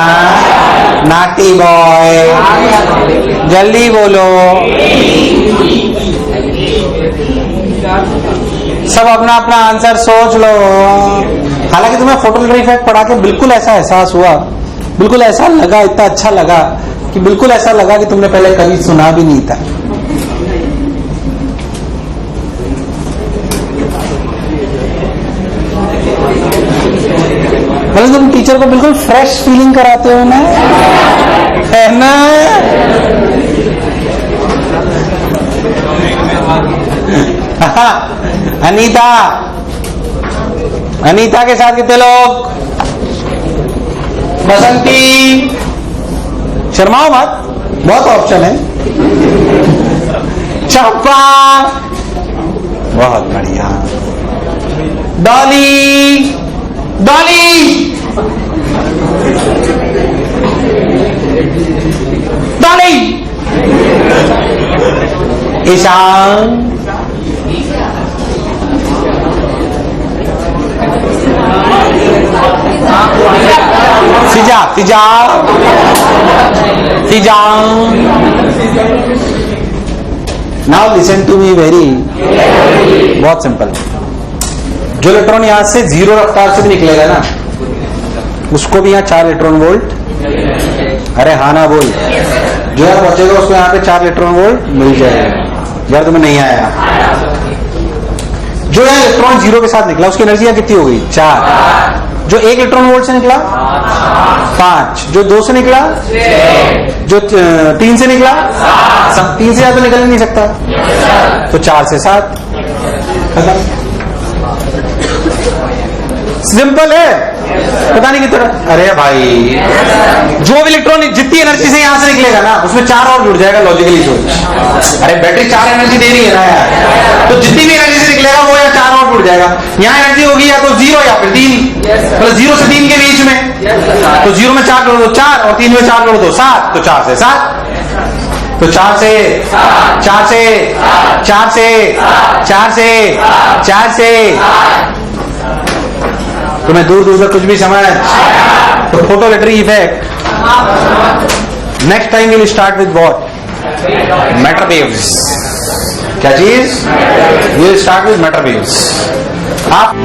नाटी बॉय, जल्दी बोलो। सब अपना अपना आंसर सोच लो। हालांकि तुम्हें फोटोग्राफी इफेक्ट पढ़ा के बिल्कुल ऐसा एहसास हुआ, बिल्कुल ऐसा लगा, इतना अच्छा लगा कि बिल्कुल ऐसा लगा कि तुमने पहले कभी सुना भी नहीं था। मतलब तुम टीचर को बिल्कुल फ्रेश फीलिंग कराते हो ना, है ना? अनीता, अनीता के साथ कितने लोग? बसंती, शर्माओ मत, बहुत ऑप्शन है। चंपा, बहुत बढ़िया। Dolly, Dolly, Dolly, Ishan, Fiza, Fiza, now listen to me very, बहुत सिंपल। जो इलेक्ट्रॉन यहां से 0 रफ्तार से भी निकलेगा ना, उसको भी यहाँ 4 इलेक्ट्रॉन वोल्ट, अरे हाँ ना बोल, जो यार पहुंचेगा उसको यहाँ पे 4 इलेक्ट्रॉन वोल्ट मिल जाएगा। यार तुम्हें नहीं आया। जो यहाँ इलेक्ट्रॉन 0 के साथ निकला उसकी एनर्जी कितनी हो गई? 4। जो 1 इलेक्ट्रॉन वोल्ट से निकला 5, जो 2 से निकला, जो 3 से निकला 3 से ज्यादा तो निकल ही नहीं सकता, तो 4 से 7 खत्म। सिंपल है, पता नहीं कितना। अरे भाई, जो भी इलेक्ट्रॉन जितनी एनर्जी से यहां से निकलेगा ना, उसमें 4 और जुड़ जाएगा। लॉजिकली सोच, अरे बैटरी 4 एनर्जी दे रही है ना यार, तो जितनी भी एनर्जी से निकलेगा वो या 4 और जुड़ जाएगा। यहाँ एनर्जी होगी या तो 0 या फिर 3, मतलब 0 से 3 के बीच में, तो 0 में 4 जोड़ दो 4 और 3 में 4 जोड़ दो 7, तो 4 से 7, तो 4 से 4 से 4 से 4 से 4 से, तुम्हें दूर दूर तक कुछ भी समझ, तो photo electric effect. Next time will start with what? Matter waves. क्या चीज? Will start with matter waves. आप